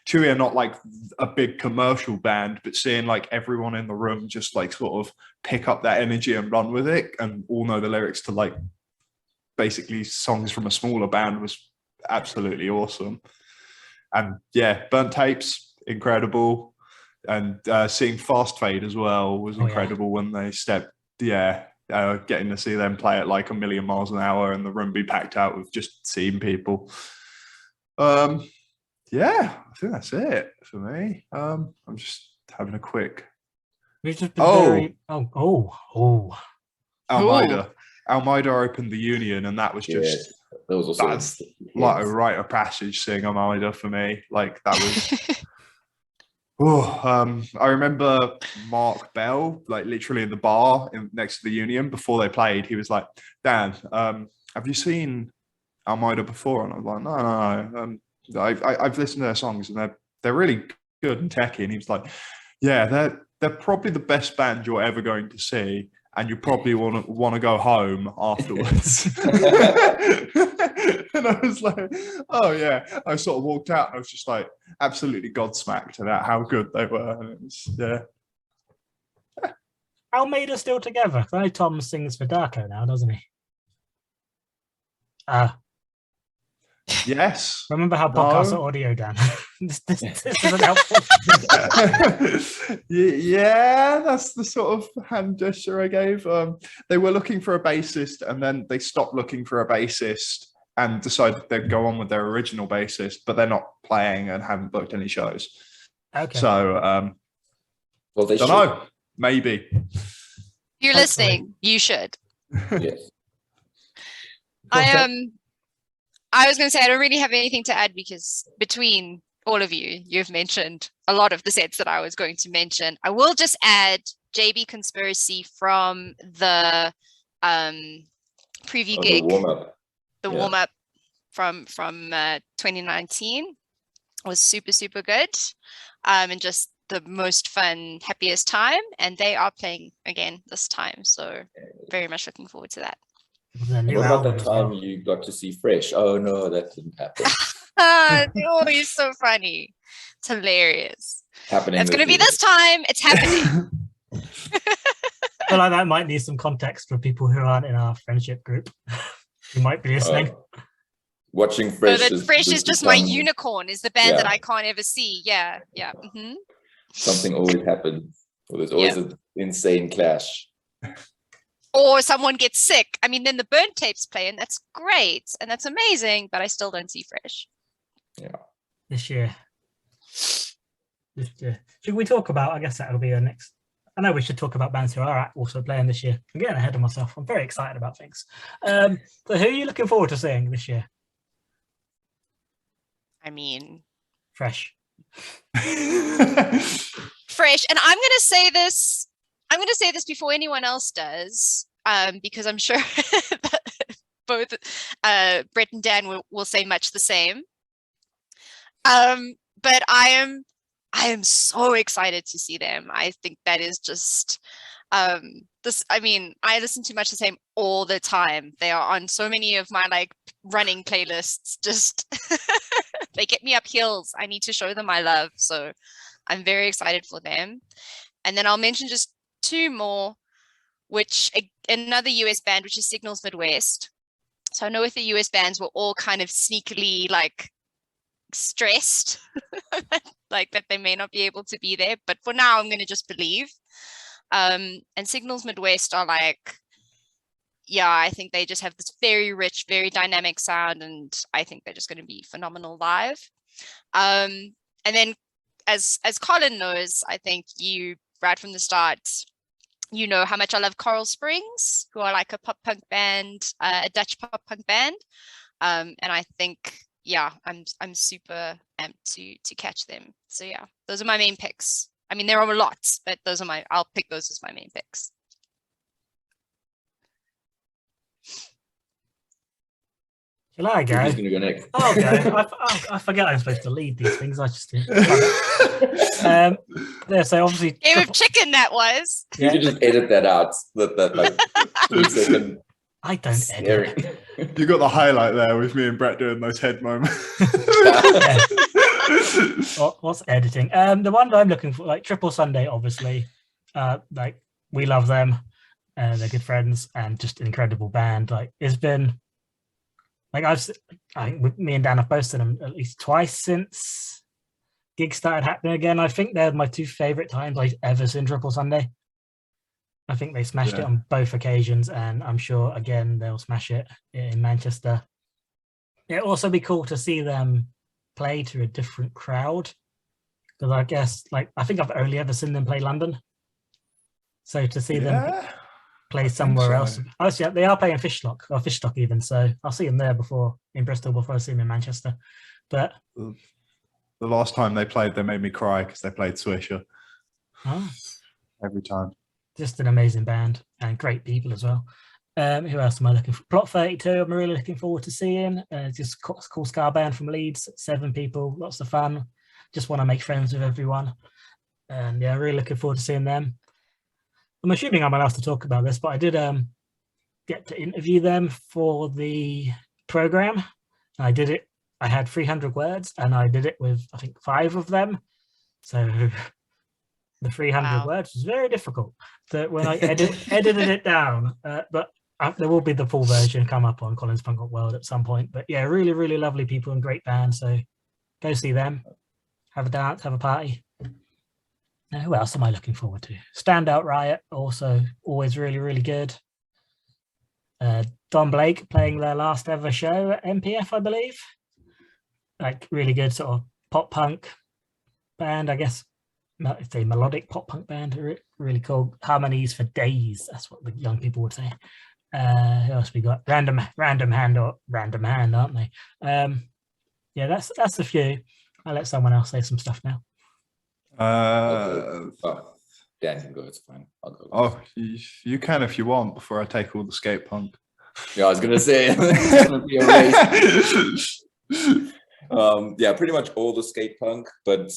Chewy are not like a big commercial band, but seeing like everyone in the room just like sort of pick up that energy and run with it, and all know the lyrics to like basically songs from a smaller band was absolutely awesome. And yeah, Burnt Tapes, incredible. And seeing Fast Fade as well was incredible when they stepped, getting to see them play at like 1,000,000 miles an hour and the room be packed out with just seeing people. I think that's it for me. I'm just having a quick. We've just been Almeida opened the Union, and that was just that was also that's like a rite of passage seeing Almeida for me. Like that was. I remember Mark Bell, like literally in the bar next to the Union before they played. He was like, Dan, have you seen Almeida before? And I was like, no. I've listened to their songs, and they're really good and techy. And he was like, yeah, they're probably the best band you're ever going to see, and you probably want to go home afterwards. And I was like, oh yeah. I sort of walked out and I was just like absolutely gobsmacked at how good they were. And it was, Almeida still together? I know Tom sings for Darko now, doesn't he? Yes. Remember how podcasts are audio, Dan? this isn't helpful. Yeah, that's the sort of hand gesture I gave. They were looking for a bassist, and then they stopped looking for a bassist, and decided they'd go on with their original bassist, but they're not playing and haven't booked any shows. Okay. So, Well, they don't should. know. Maybe. If you're Hopefully. listening, you should. Yes. I was going to say I don't really have anything to add because between all of you, you've mentioned a lot of the sets that I was going to mention. I will just add JB Conspiracy from the preview gig, the warm up from 2019 was super good, and just the most fun, happiest time. And they are playing again this time, so very much looking forward to that. The new What about album that as well. time you got to see Fresh? Oh no, that didn't happen. They're always so funny. It's hilarious. Happening. It's going to be this time. It's happening. I feel like that might need some context for people who aren't in our friendship group. Who might be listening. Watching So Fresh. that Fresh is just my unicorn. Is the band that I can't ever see. Yeah. Mm-hmm. Something always happens. Well, there's always an insane clash. Or someone gets sick. I mean, then the burnt tapes play, and that's great, and that's amazing. But I still don't see Fresh. Yeah. This year. Should we talk about? I guess that'll be our next. I know we should talk about bands who are also playing this year. I'm getting ahead of myself. I'm very excited about things. So who are you looking forward to seeing this year? I mean, Fresh. Fresh. And I'm going to say this. I'm going to say this before anyone else does, because I'm sure that both Brett and Dan will say much the same. But I am so excited to see them. I think that is just this. I mean, I listen to Much the Same all the time. They are on so many of my like running playlists. Just they get me up hills. I need to show them my love. So I'm very excited for them. And then I'll mention just two more, which another US band, which is Signals Midwest. So I know with the US bands, we're all kind of sneakily like stressed like that they may not be able to be there, but for now I'm going to just believe. And Signals Midwest are like, I think they just have this very rich, very dynamic sound, and I think they're just going to be phenomenal live. And then as Colin knows, I think you right from the start, you know how much I love Coral Springs, who are like a pop punk band, a Dutch pop punk band. And I think, I'm super amped to catch them. So those are my main picks. I mean, there are lots, but I'll pick those as my main picks. Shall I go? Who's going to go next? I'll go. I forget I'm supposed to lead these things. I just do. So obviously, Game of chicken that was. You can just edit that out. That like 2-second. I don't edit. You got the highlight there with me and Brett doing those head moments. What's editing? The one that I'm looking for, like Triple Sunday, obviously. Like we love them. They're good friends and just an incredible band. Like it's been, like I think me and Dan have posted them at least twice since gigs started happening again. I think they're my two favorite times I've ever seen Triple Sunday. I think they smashed it on both occasions, and I'm sure again they'll smash it in Manchester. It'd also be cool to see them play to a different crowd, because I guess I think I've only ever seen them play London. So to see them play somewhere else, obviously they are playing Fishlock even. So I'll see them there in Bristol before I see them in Manchester. But the last time they played, they made me cry because they played Swisher every time. Just an amazing band and great people as well. Who else am I looking for? Plot 32, I'm really looking forward to seeing. Just cool ska band from Leeds, 7 people, lots of fun. Just want to make friends with everyone. And really looking forward to seeing them. I'm assuming I'm allowed to talk about this, but I did get to interview them for the program. I did it. I had 300 words and I did it with, I think, 5 of them. So the 300 words was very difficult when I edited it down. But there will be the full version come up on Colin's Punk Rock World at some point. But really, really lovely people and great band. So go see them, have a dance, have a party. Now, who else am I looking forward to? Standout Riot, also always really, really good. Don Blake playing their last ever show at MPF, I believe. Like really good sort of pop punk band, I guess. It's a melodic pop punk band. Really cool. Harmonies for days. That's what the young people would say. Who else we got? Random Hand, aren't they? Yeah, that's a few. I'll let someone else say some stuff now. Dan can go. It's fine. I'll go. Oh, you can if you want before I take all the skate punk. Yeah, I was gonna say it's gonna be a race. Yeah, pretty much all the skate punk, but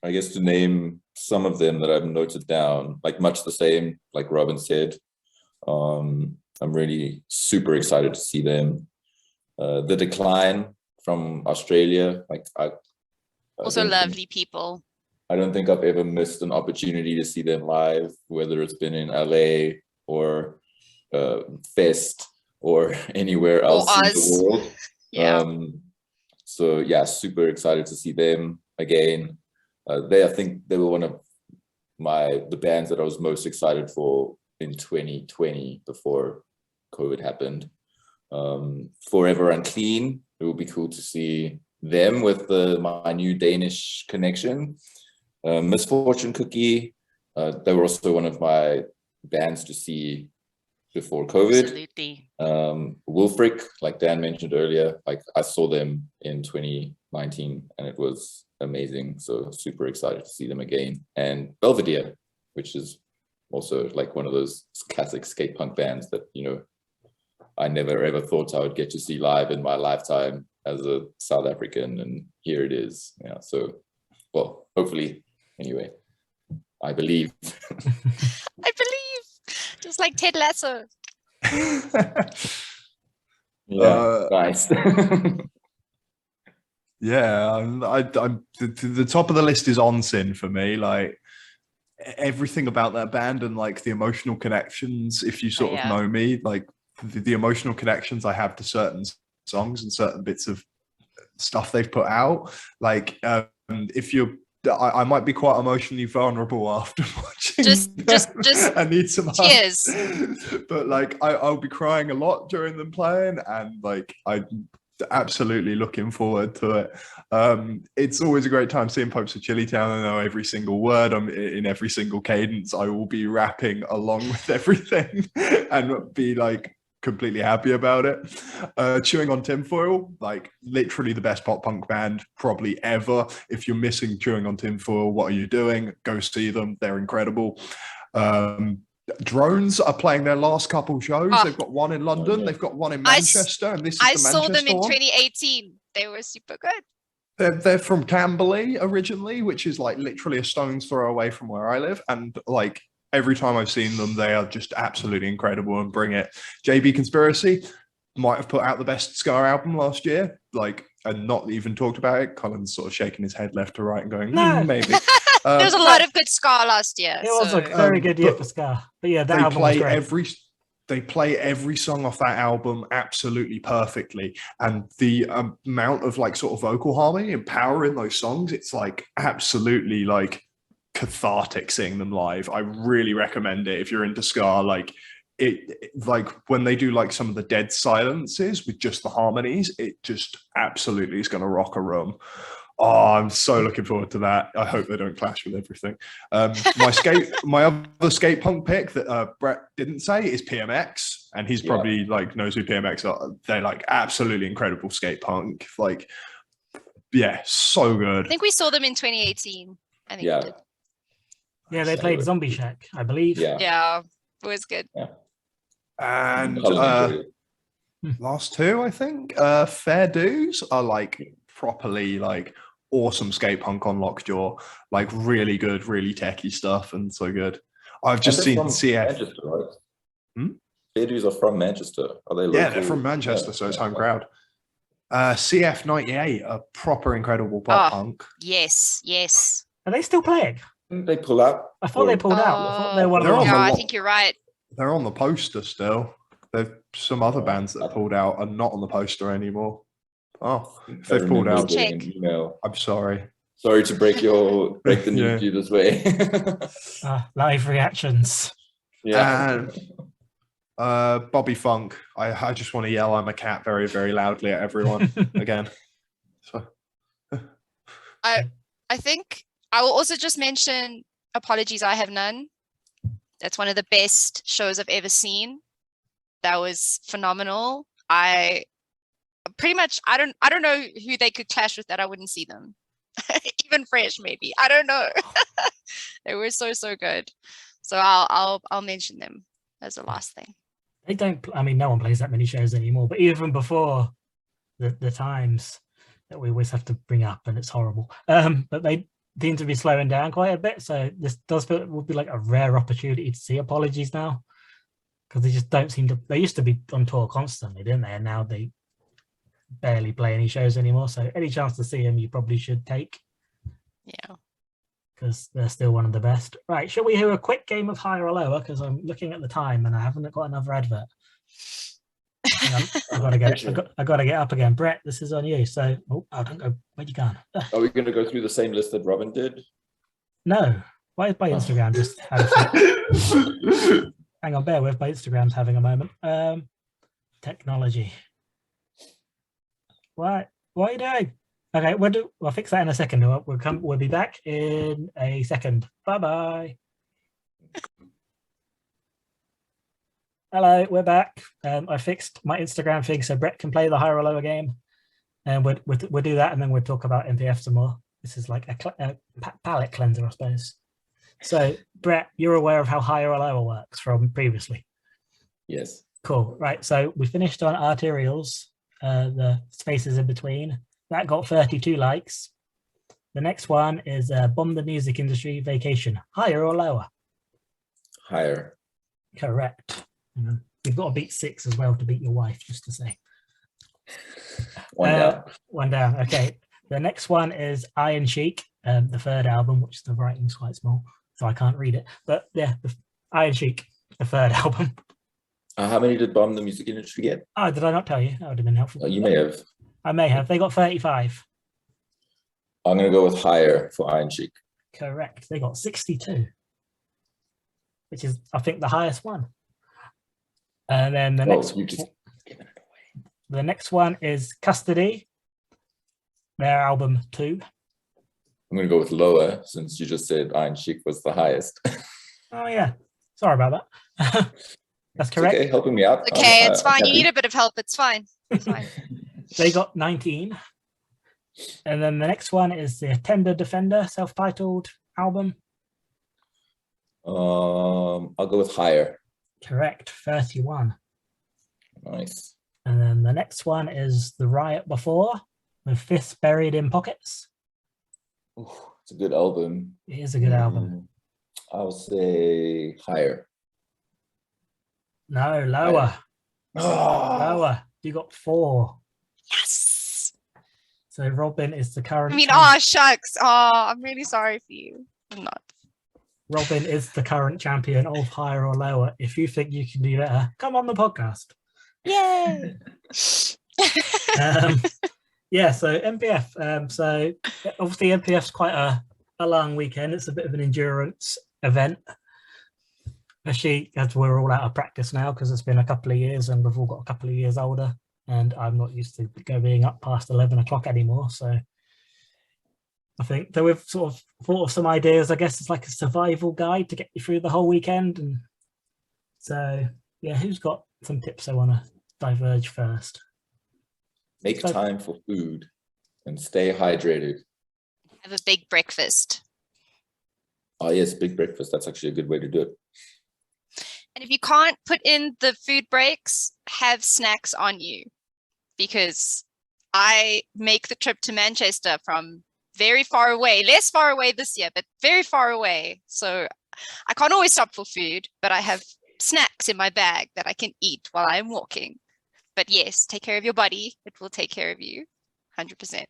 I guess to name some of them that I've noted down, like much the same, like Robyn said. I'm really super excited to see them. The Decline from Australia, like Also lovely people. I don't think I've ever missed an opportunity to see them live, whether it's been in LA or Fest or anywhere else in the world. Yeah. So yeah, super excited to see them again. I think they were one of the bands that I was most excited for in 2020 before COVID happened. Forever Unclean, it would be cool to see them with my new Danish connection. Misfortune Cookie, they were also one of my bands to see before COVID. Absolutely. Wolfric, like Dan mentioned earlier, like I saw them in 2019 and it was amazing. So super excited to see them again. And Belvedere, which is also like one of those classic skate punk bands that, you know, I never ever thought I would get to see live in my lifetime as a South African, and here it is. Yeah, so, well, hopefully, anyway, I believe. I believe, just like Ted Lasso. Yeah, nice. Yeah, I'm the top of the list is Onsin for me. Like everything about that band and like the emotional connections. If you sort of know me, like the emotional connections I have to certain songs and certain bits of stuff they've put out. Like if you're, I might be quite emotionally vulnerable after watching. Just I need some tears. But like I'll be crying a lot during them playing, and like I'm absolutely looking forward to it. It's always a great time seeing Popes of Chili Town. I know every single word. I'm in every single cadence. I will be rapping along with everything and be like completely happy about it. Chewing on Tinfoil, like literally the best pop punk band probably ever. If you're missing Chewing on Tinfoil, what are you doing? Go see them. They're incredible. Drones are playing their last couple shows. They've got one in London. They've got one in Manchester. And this is I saw them in 2018. They were super good. They're from Camberley originally, which is like literally a stone's throw away from where I live. And like every time I've seen them, they are just absolutely incredible and bring it. JB Conspiracy might have put out the best ska album last year, like, and not even talked about it. Colin's sort of shaking his head left to right and going, maybe. There was a lot of good ska last year. It was a very good year for ska. But yeah, that album was great. They play every song off that album absolutely perfectly. And the amount of like sort of vocal harmony and power in those songs, it's like absolutely like cathartic seeing them live. I really recommend it if you're into ska. Like it like when they do like some of the dead silences with just the harmonies, it just absolutely is going to rock a room. Oh, I'm so looking forward to that. I hope they don't clash with everything. My other skate punk pick that Brett didn't say is PMX, and he's probably like knows who PMX are. They're like absolutely incredible skate punk. Like, yeah, so good. I think we saw them in 2018. I think we did. Yeah, they played Zombie Shack, I believe. Yeah, it was good. Yeah. And last two, I think, Fair Dues are like properly like awesome skate punk on Lockjaw, like really good, really techie stuff, and so good. I've just seen CF. Manchester, right? Fair Dues are from Manchester. Are they local? Yeah, they're from Manchester, so it's home crowd. CF98, a proper incredible pop punk. Yes. Are they still playing? They pull out. I thought they pulled out. I thought they were one of the I think you're right. They're on the poster still. There's some other bands that pulled out are not on the poster anymore. Oh, if they've pulled out. I'm sorry. Sorry to break the news to you this way. Live reactions. Yeah. Bobby Funk. I just want to yell I'm a cat very, very loudly at everyone again. So I think I will also just mention Apologies, I Have None. That's one of the best shows I've ever seen. That was phenomenal. I don't know who they could clash with that I wouldn't see them. Even Fresh, maybe. I don't know. They were so good. So I'll mention them as the last thing. They don't, I mean, no one plays that many shows anymore, but even before the times that we always have to bring up, and it's horrible. But they seem to be slowing down quite a bit. So this does feel it would be like a rare opportunity to see Apologies now. Because they just don't seem to, they used to be on tour constantly, didn't they? And now they barely play any shows anymore. So any chance to see them, you probably should take. Yeah. Because they're still one of the best. Right, shall we hear a quick game of higher or lower? Because I'm looking at the time and I haven't got another advert. I've got to get up again. Brett, this is on you. So, I don't go. Where'd you go? Are we going to go through the same list that Robyn did? No. Why is my Instagram just hang on, bear with. My Instagram's having a moment. Technology. What are you doing? Okay, we'll fix that in a second. We'll be back in a second. Bye. Hello, we're back. I fixed my Instagram thing so Brett can play the higher or lower game, and we'll do that, and then we'll talk about MPF some more. This is like a palette cleanser, I suppose. So, Brett, you're aware of how higher or lower works from previously? Yes. Cool. Right. So we finished on arterials, the spaces in between. That got 32 likes. The next one is Bomb the Music Industry Vacation. Higher or lower? Higher. Correct. You've got to beat 6 as well to beat your wife, just to say. One down. One down. Okay. The next one is Iron Chic, the third album, which the writing's quite small, so I can't read it. But yeah, Iron Chic, the third album. How many did Bomb the Music Industry get? Oh, did I not tell you? That would have been helpful. You may have. I may have. They got 35. I'm going to go with higher for Iron Chic. Correct. They got 62, which is, I think, the highest one. And then the next one is Custody, their album 2. I'm going to go with lower since you just said Iron Chic was the highest. Oh, yeah. Sorry about that. That's correct. It's okay, helping me out. Okay, it's fine. You need a bit of help. It's fine. It's fine. They got 19. And then the next one is the Tender Defender self-titled album. I'll go with higher. Correct, 31. Nice. And then the next one is The Riot Before, with Fists Buried in Pockets. Ooh, it's a good album. It is a good album. I'll say higher. No, lower. Oh. Lower. You got 4. Yes. So Robyn is the current. I mean, shucks. I'm really sorry for you. I'm not. Robyn is the current champion of higher or lower. If you think you can do better, come on the podcast. Yay. Yeah, so MPF. So obviously MPF's quite a long weekend. It's a bit of an endurance event. Especially as we're all out of practice now because it's been a couple of years and we've all got a couple of years older and I'm not used to being up past 11 o'clock anymore. So I think that we've sort of thought of some ideas. I guess it's like a survival guide to get you through the whole weekend. And so, yeah, who's got some tips I want to diverge first? Make time for food and stay hydrated. Have a big breakfast. Oh, yes, big breakfast. That's actually a good way to do it. And if you can't put in the food breaks, have snacks on you. Because I make the trip to Manchester from very far away, less far away this year, but very far away. So I can't always stop for food, but I have snacks in my bag that I can eat while I'm walking. But yes, take care of your body. It will take care of you 100%.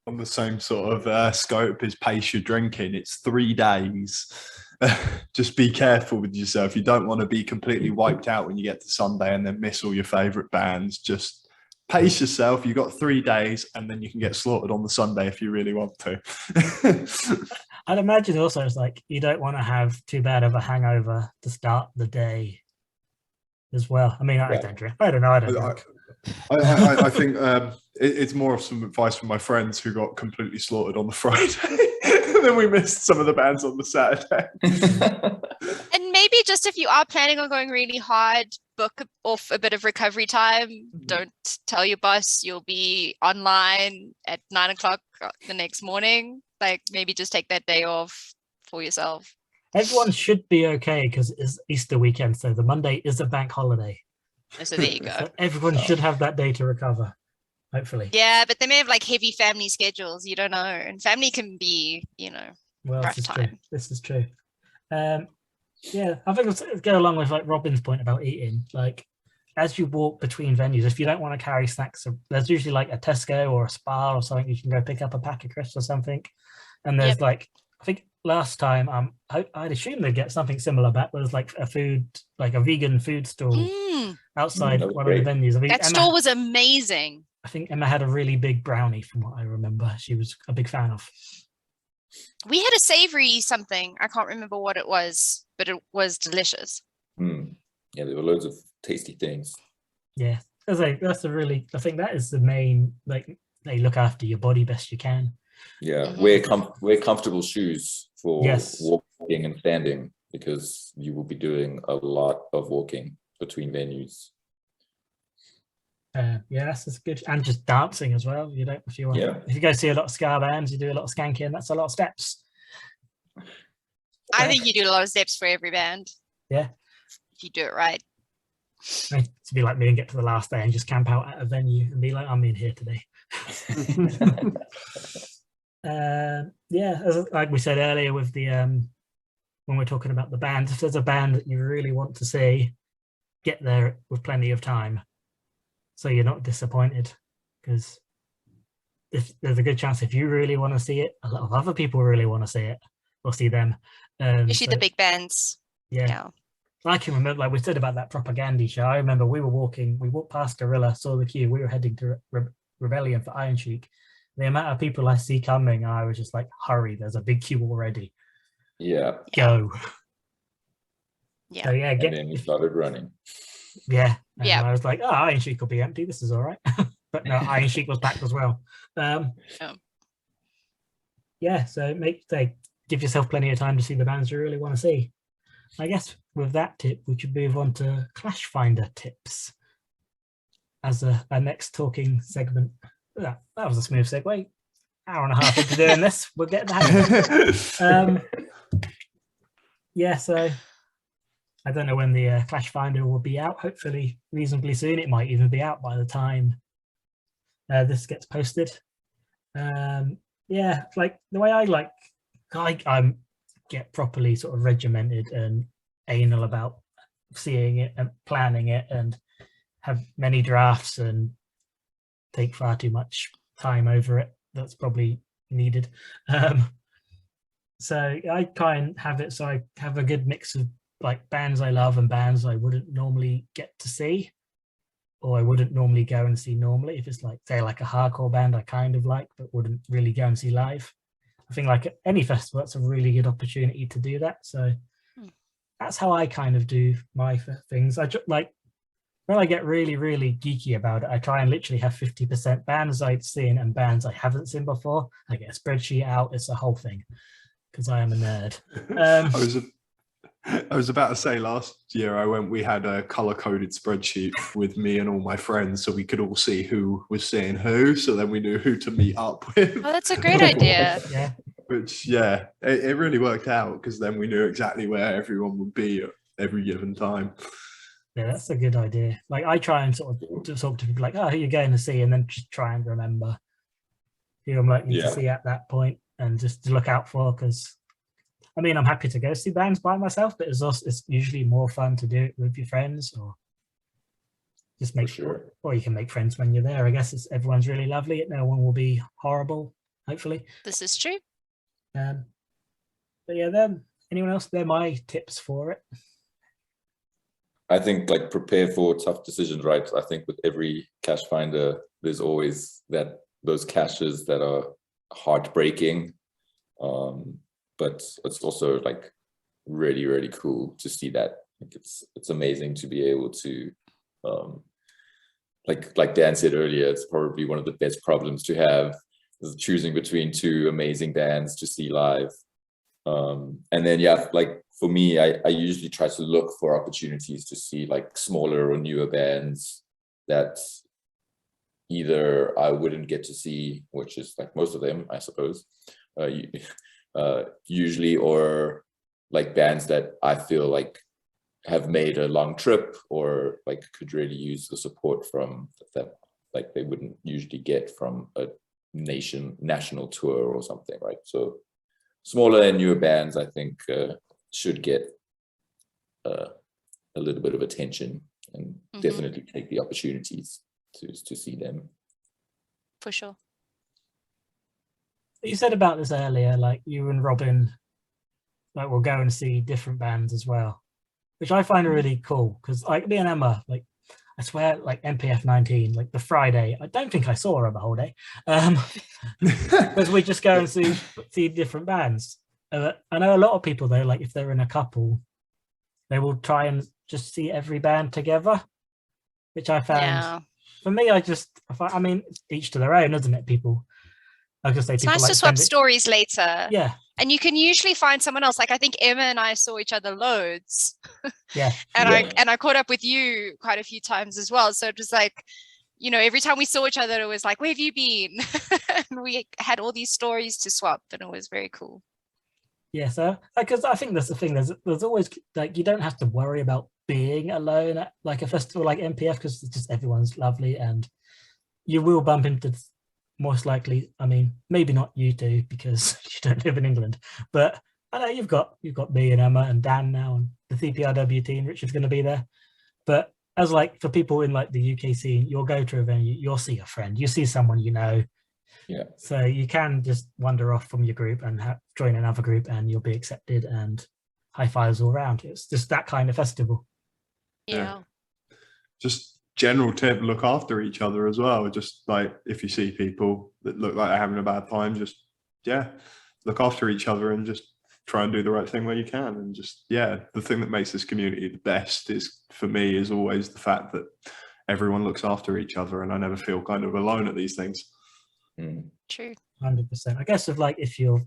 On the same sort of scope as pace your drinking, it's 3 days. Just be careful with yourself. You don't want to be completely wiped out when you get to Sunday and then miss all your favorite bands. Just pace yourself. You've got 3 days and then you can get slaughtered on the Sunday if you really want to. I'd imagine also it's like you don't want to have too bad of a hangover to start the day as well. I mean, I Yeah. don't drink. I don't know. I don't drink. I think it's more of some advice from my friends who got completely slaughtered on the Friday. And then we missed some of the bands on the Saturday. And maybe just if you are planning on going really hard, book off a bit of recovery time. Don't tell your boss you'll be online at 9 o'clock the next morning. Like maybe just take that day off for yourself. Everyone should be okay because it's Easter weekend, so the Monday is a bank holiday. So there you go. So everyone should have that day to recover, hopefully. Yeah, but they may have like heavy family schedules. You don't know, and family can be, Well, rough this is time. true. This is true. Yeah, I think it'll go along with like Robyn's point about eating. Like, as you walk between venues, if you don't want to carry snacks, there's usually like a Tesco or a Spar or something. You can go pick up a pack of crisps or something. And there's like, I think last time, I'd assume they'd get something similar back. There's like a vegan food stall outside that was one great. of the venues. I think That store was amazing. I think Emma had a really big brownie from what I remember. She was a big fan of. We had a savory something. I can't remember what it was, but it was delicious. Yeah, there were loads of tasty things. Yeah, I think that is the main, like, they look after your body best you can. Yeah, Mhm. wear comfortable shoes for Yes. walking and standing, because you will be doing a lot of walking between venues. Yeah, that's just good. And just dancing as well. You don't, if you go see a lot of ska bands, you do a lot of skanking, that's a lot of steps. I think you do a lot of steps for every band. Yeah. If you do it right. To be like me and get to the last day and just camp out at a venue and be like, I'm in here today. Yeah, like we said earlier with the when we're talking about the band, if there's a band that you really want to see, get there with plenty of time so you're not disappointed, because if there's a good chance if you really want to see it, a lot of other people really want to see it or see them. Especially the big bands. Yeah. I can remember, like we said about that Propaganda show, I remember we walked past Gorilla, saw the queue, we were heading to Rebellion for Iron Sheik. The amount of people I see coming, I was just like, hurry, there's a big queue already. Yeah. Go. Yeah. So yeah, And then you started running. Yeah. And Yeah. I was like, oh, Iron Sheik will be empty. This is all right. But no, Iron Sheik was packed as well. Yeah, so give yourself plenty of time to see the bands you really want to see. I guess with that tip, we should move on to Clash Finder tips as our next talking segment. That was a smooth segue. Hour and a half into doing this, we'll get that. Yeah, so I don't know when the Clash Finder will be out. Hopefully reasonably soon. It might even be out by the time this gets posted. Yeah, like the way I get properly sort of regimented and anal about seeing it and planning it, and have many drafts and take far too much time over it. That's probably needed. So I kind of have it so I have a good mix of like bands I love and bands I wouldn't normally get to see, or I wouldn't normally go and see normally. If it's like, say, like a hardcore band I kind of like but wouldn't really go and see live. I think like at any festival, that's a really good opportunity to do that. So that's how I kind of do my things. I just like, when I get really, really geeky about it, I try and literally have 50% bands I've seen and bands I haven't seen before. I get a spreadsheet out. It's a whole thing because I am a nerd. I was about to say, last year we had a color-coded spreadsheet with me and all my friends, so we could all see who was seeing who, so then we knew who to meet up with. Oh, that's a great idea. Yeah. Which, yeah, it really worked out, because then we knew exactly where everyone would be at every given time. Yeah, that's a good idea. Like I try and sort of talk to people like, oh, who are you going to see? And then just try and remember who I'm likely to see at that point and just to look out for, because I mean, I'm happy to go see bands by myself, but it's usually more fun to do it with your friends, or just make sure, or you can make friends when you're there. I guess everyone's really lovely. No one will be horrible, hopefully. This is true. But yeah, anyone else? They're my tips for it. I think like prepare for tough decisions, right? I think with every cache finder, there's always those caches that are heartbreaking. But it's also like really, really cool to see that Like it's amazing to be able to, like Dan said earlier, it's probably one of the best problems to have, is choosing between two amazing bands to see live. And then like for me, I usually try to look for opportunities to see like smaller or newer bands that either I wouldn't get to see, which is like most of them, I suppose, usually, or like bands that I feel like have made a long trip or like could really use the support from that, like they wouldn't usually get from a national tour or something, right? So smaller and newer bands, I think, should get a little bit of attention, and definitely take the opportunities to see them. For sure. You said about this earlier, like you and Robyn, like will go and see different bands as well, which I find really cool, because like me and Emma, like I swear, like MPF 19, like the Friday, I don't think I saw her the whole day, because we just go and see different bands. I know a lot of people though, like if they're in a couple, they will try and just see every band together, which I found, for me, I mean, each to their own, isn't it, people? I was gonna say, It's people nice like to swap stories later. Yeah. And you can usually find someone else. Like I think Emma and I saw each other loads. Yeah. and I caught up with you quite a few times as well. So it was like, you know, every time we saw each other, it was like, where have you been? And we had all these stories to swap, and it was very cool. Yeah, so because I think that's the thing. There's always like, you don't have to worry about being alone at like a festival like MPF, because it's just everyone's lovely, and you will bump into, most likely, I mean, maybe not you two because you don't live in England, but I know you've got me and Emma and Dan now, and the CPRW team. Richard's going to be there. But as like for people in like the UK scene, you'll go to a venue, you'll see a friend, you see someone you know. Yeah. So you can just wander off from your group and join another group, and you'll be accepted, and high fives all around. It's just that kind of festival. Yeah. Just general tip: look after each other as well. Just like if you see people that look like they're having a bad time, just look after each other and just try and do the right thing where you can. And just the thing that makes this community the best is, for me, is always the fact that everyone looks after each other, and I never feel kind of alone at these things. True. 100%. I guess if your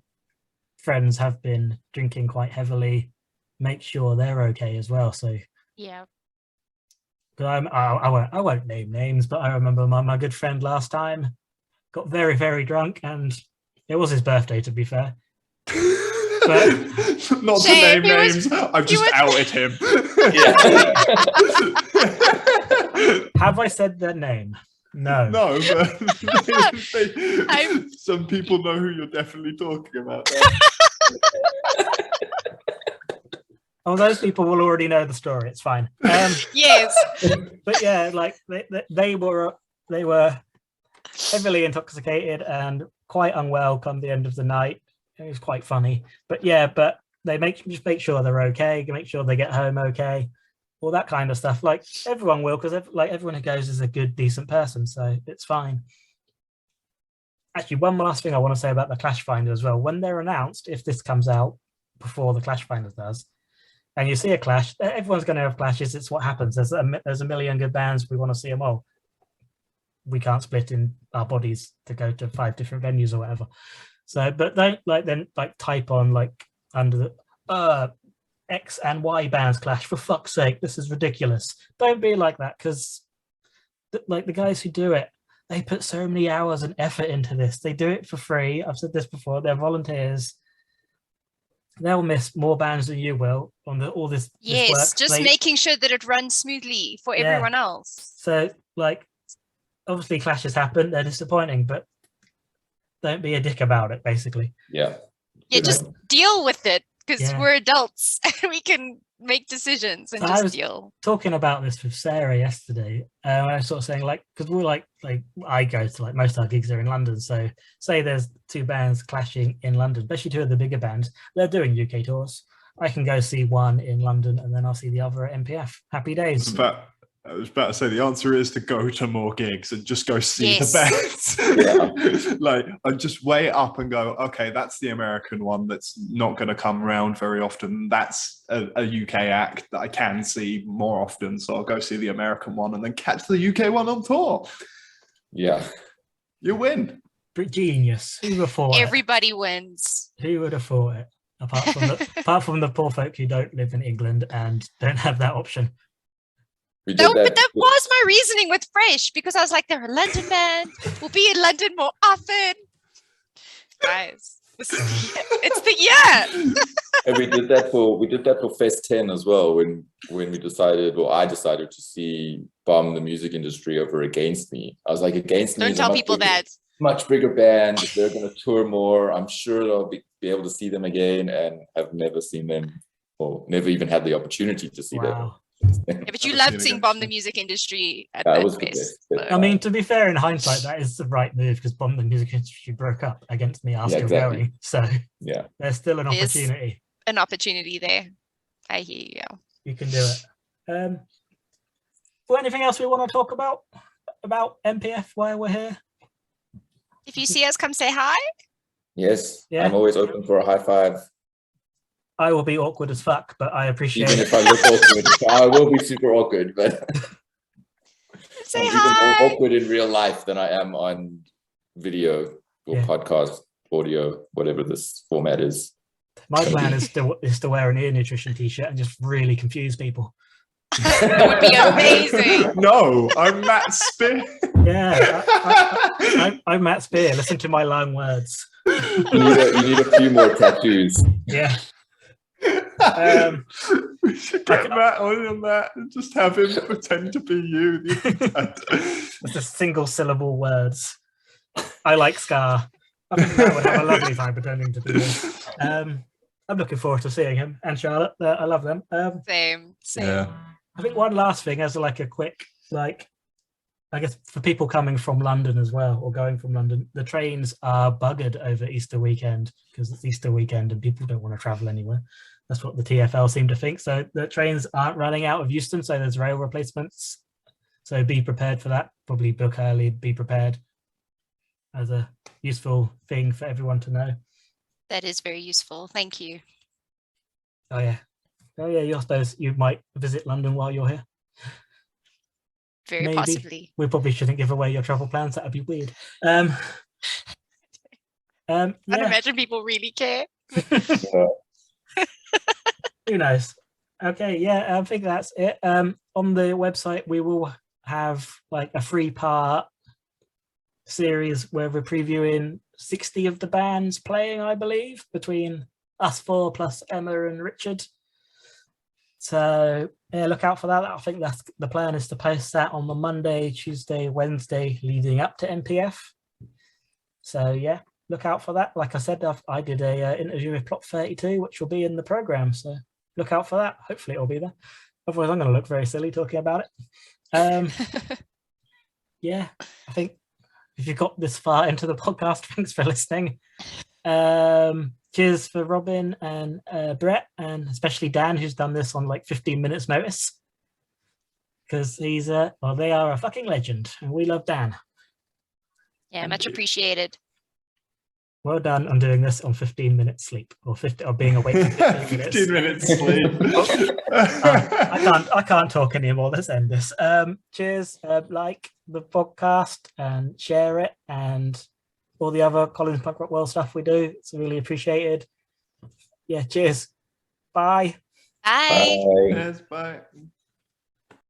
friends have been drinking quite heavily, make sure they're okay as well. So yeah. I won't name names, but I remember my good friend last time got very, very drunk, and it was his birthday, to be fair. But not to name names, I've just outed him. Have I said their name? No. No, but some people know who you're definitely talking about. Oh, those people will already know the story. It's fine. Yes. But yeah, like they were heavily intoxicated and quite unwell come the end of the night. It was quite funny. But yeah, but they just make sure they're okay, make sure they get home okay, all that kind of stuff. Like everyone will, because like everyone who goes is a good, decent person, so it's fine. Actually, one last thing I want to say about the Clash Finder as well. When they're announced, if this comes out before the Clash Finder does, and you see a clash, everyone's going to have clashes. It's what happens. There's a million good bands. We want to see them all. We can't split in our bodies to go to 5 different venues or whatever. So, but don't then type on like under the X and Y bands clash, for fuck's sake. This is ridiculous. Don't be like that, because like the guys who do it, they put so many hours and effort into this. They do it for free. I've said this before. They're volunteers. They'll miss more bands than you will on all this. Yes, this work. just making sure that it runs smoothly for everyone else. So, like, obviously clashes happen. They're disappointing, but don't be a dick about it, basically. Yeah, just deal with it, because we're adults and we can make decisions and just deal. Talking about this with Sarah yesterday, I was sort of saying, like, because we're like I go to, like, most of our gigs are in London, so say there's 2 bands clashing in London, especially 2 of the bigger bands, they're doing UK tours. I can go see one in London and then I'll see the other at MPF. Happy days. But I was about to say the answer is to go to more gigs and just go see Yes. the bands. Like, I'd just weigh it up and go, okay, that's the American one that's not going to come around very often. That's a UK act that I can see more often. So I'll go see the American one and then catch the UK one on tour. Yeah. You win. Genius. Who would have thought it? Everybody wins. Who would have thought it? Apart from the poor folk who don't live in England and don't have that option. We did No, that. but that was my reasoning with Fresh, because I was like, they're a London band. We'll be in London more often. Guys, it's the year. And we did that for Fest 10 as well, when we decided, well, I decided to see Bomb the Music Industry over Against Me. I was like, Against Me Don't is a tell much people bigger- that. much bigger band. They're going to tour more. I'm sure I'll be able to see them again, and I've never seen them, or never even had the opportunity to see them. Wow. Yeah, but you Never loved seen seeing Against Bomb Me. the Music Industry at That that was the fest. best. So- I mean, to be fair, in hindsight, that is the right move because Bomb the Music Industry broke up. Against Me are Yeah, still exactly. going. So Yeah. there's still an There's- opportunity. An opportunity there. I hear you. You can do it. Well, anything else we want to talk about MPF while we're here? If you see us, come say hi. Yes. Yeah. I'm always open for a high five. I will be awkward as fuck, but I appreciate Even it. if I look awkward, I will be super awkward, but Say I'm even hi. more awkward in real life than I am on video or Yeah. podcast, audio, whatever this format is. My plan is to wear an ear nutrition t-shirt and just really confuse people. That would be amazing. No, I'm Matt Spear. Yeah, I'm Matt Spear. Listen to my long words. You need a few more tattoos. Yeah. We should get Matt on that and just have him pretend to be you. It's just single syllable words. I like Scar. I think Matt would have a lovely time pretending to be me. I'm looking forward to seeing him and Charlotte. I love them. Same. Yeah. I think one last thing as like a quick, like, I guess for people coming from London as well, or going from London, the trains are buggered over Easter weekend because it's Easter weekend and people don't want to travel anywhere. That's what the TfL seem to think. So the trains aren't running out of Euston, so there's rail replacements. So be prepared for that. Probably book early, be prepared as a useful thing for everyone to know. That is very useful. Thank you. Oh yeah. I suppose you might visit London while you're here. Very Maybe. possibly. We probably shouldn't give away your travel plans. That would be weird. I Yeah. imagine people really care. Who knows? Okay, yeah, I think that's it. On the website, we will have like a 3-part series where we're previewing 60 of the bands playing, I believe, between us 4 plus Emma and Richard. So yeah, look out for that. I think that's the plan, is to post that on the Monday, Tuesday, Wednesday leading up to MPF. So yeah, look out for that. Like I said, I did a interview with Plot 32, which will be in the program. So look out for that. Hopefully it'll be there. Otherwise, I'm going to look very silly talking about it. Yeah, I think if you got this far into the podcast, thanks for listening. Cheers for Robyn and Brett, and especially Dan, who's done this on like 15 minutes notice, because he's they are a fucking legend, and we love Dan. Yeah, much appreciated. Well done on doing this on 15 minutes sleep, or being awake for 15 minutes. 15 minutes sleep. I can't talk anymore. Let's end this. Cheers. Like the podcast and share it, and all the other Colin's Punk Rock World stuff we do. It's really appreciated. Yeah, cheers. Bye. Bye. Bye. Yes, bye.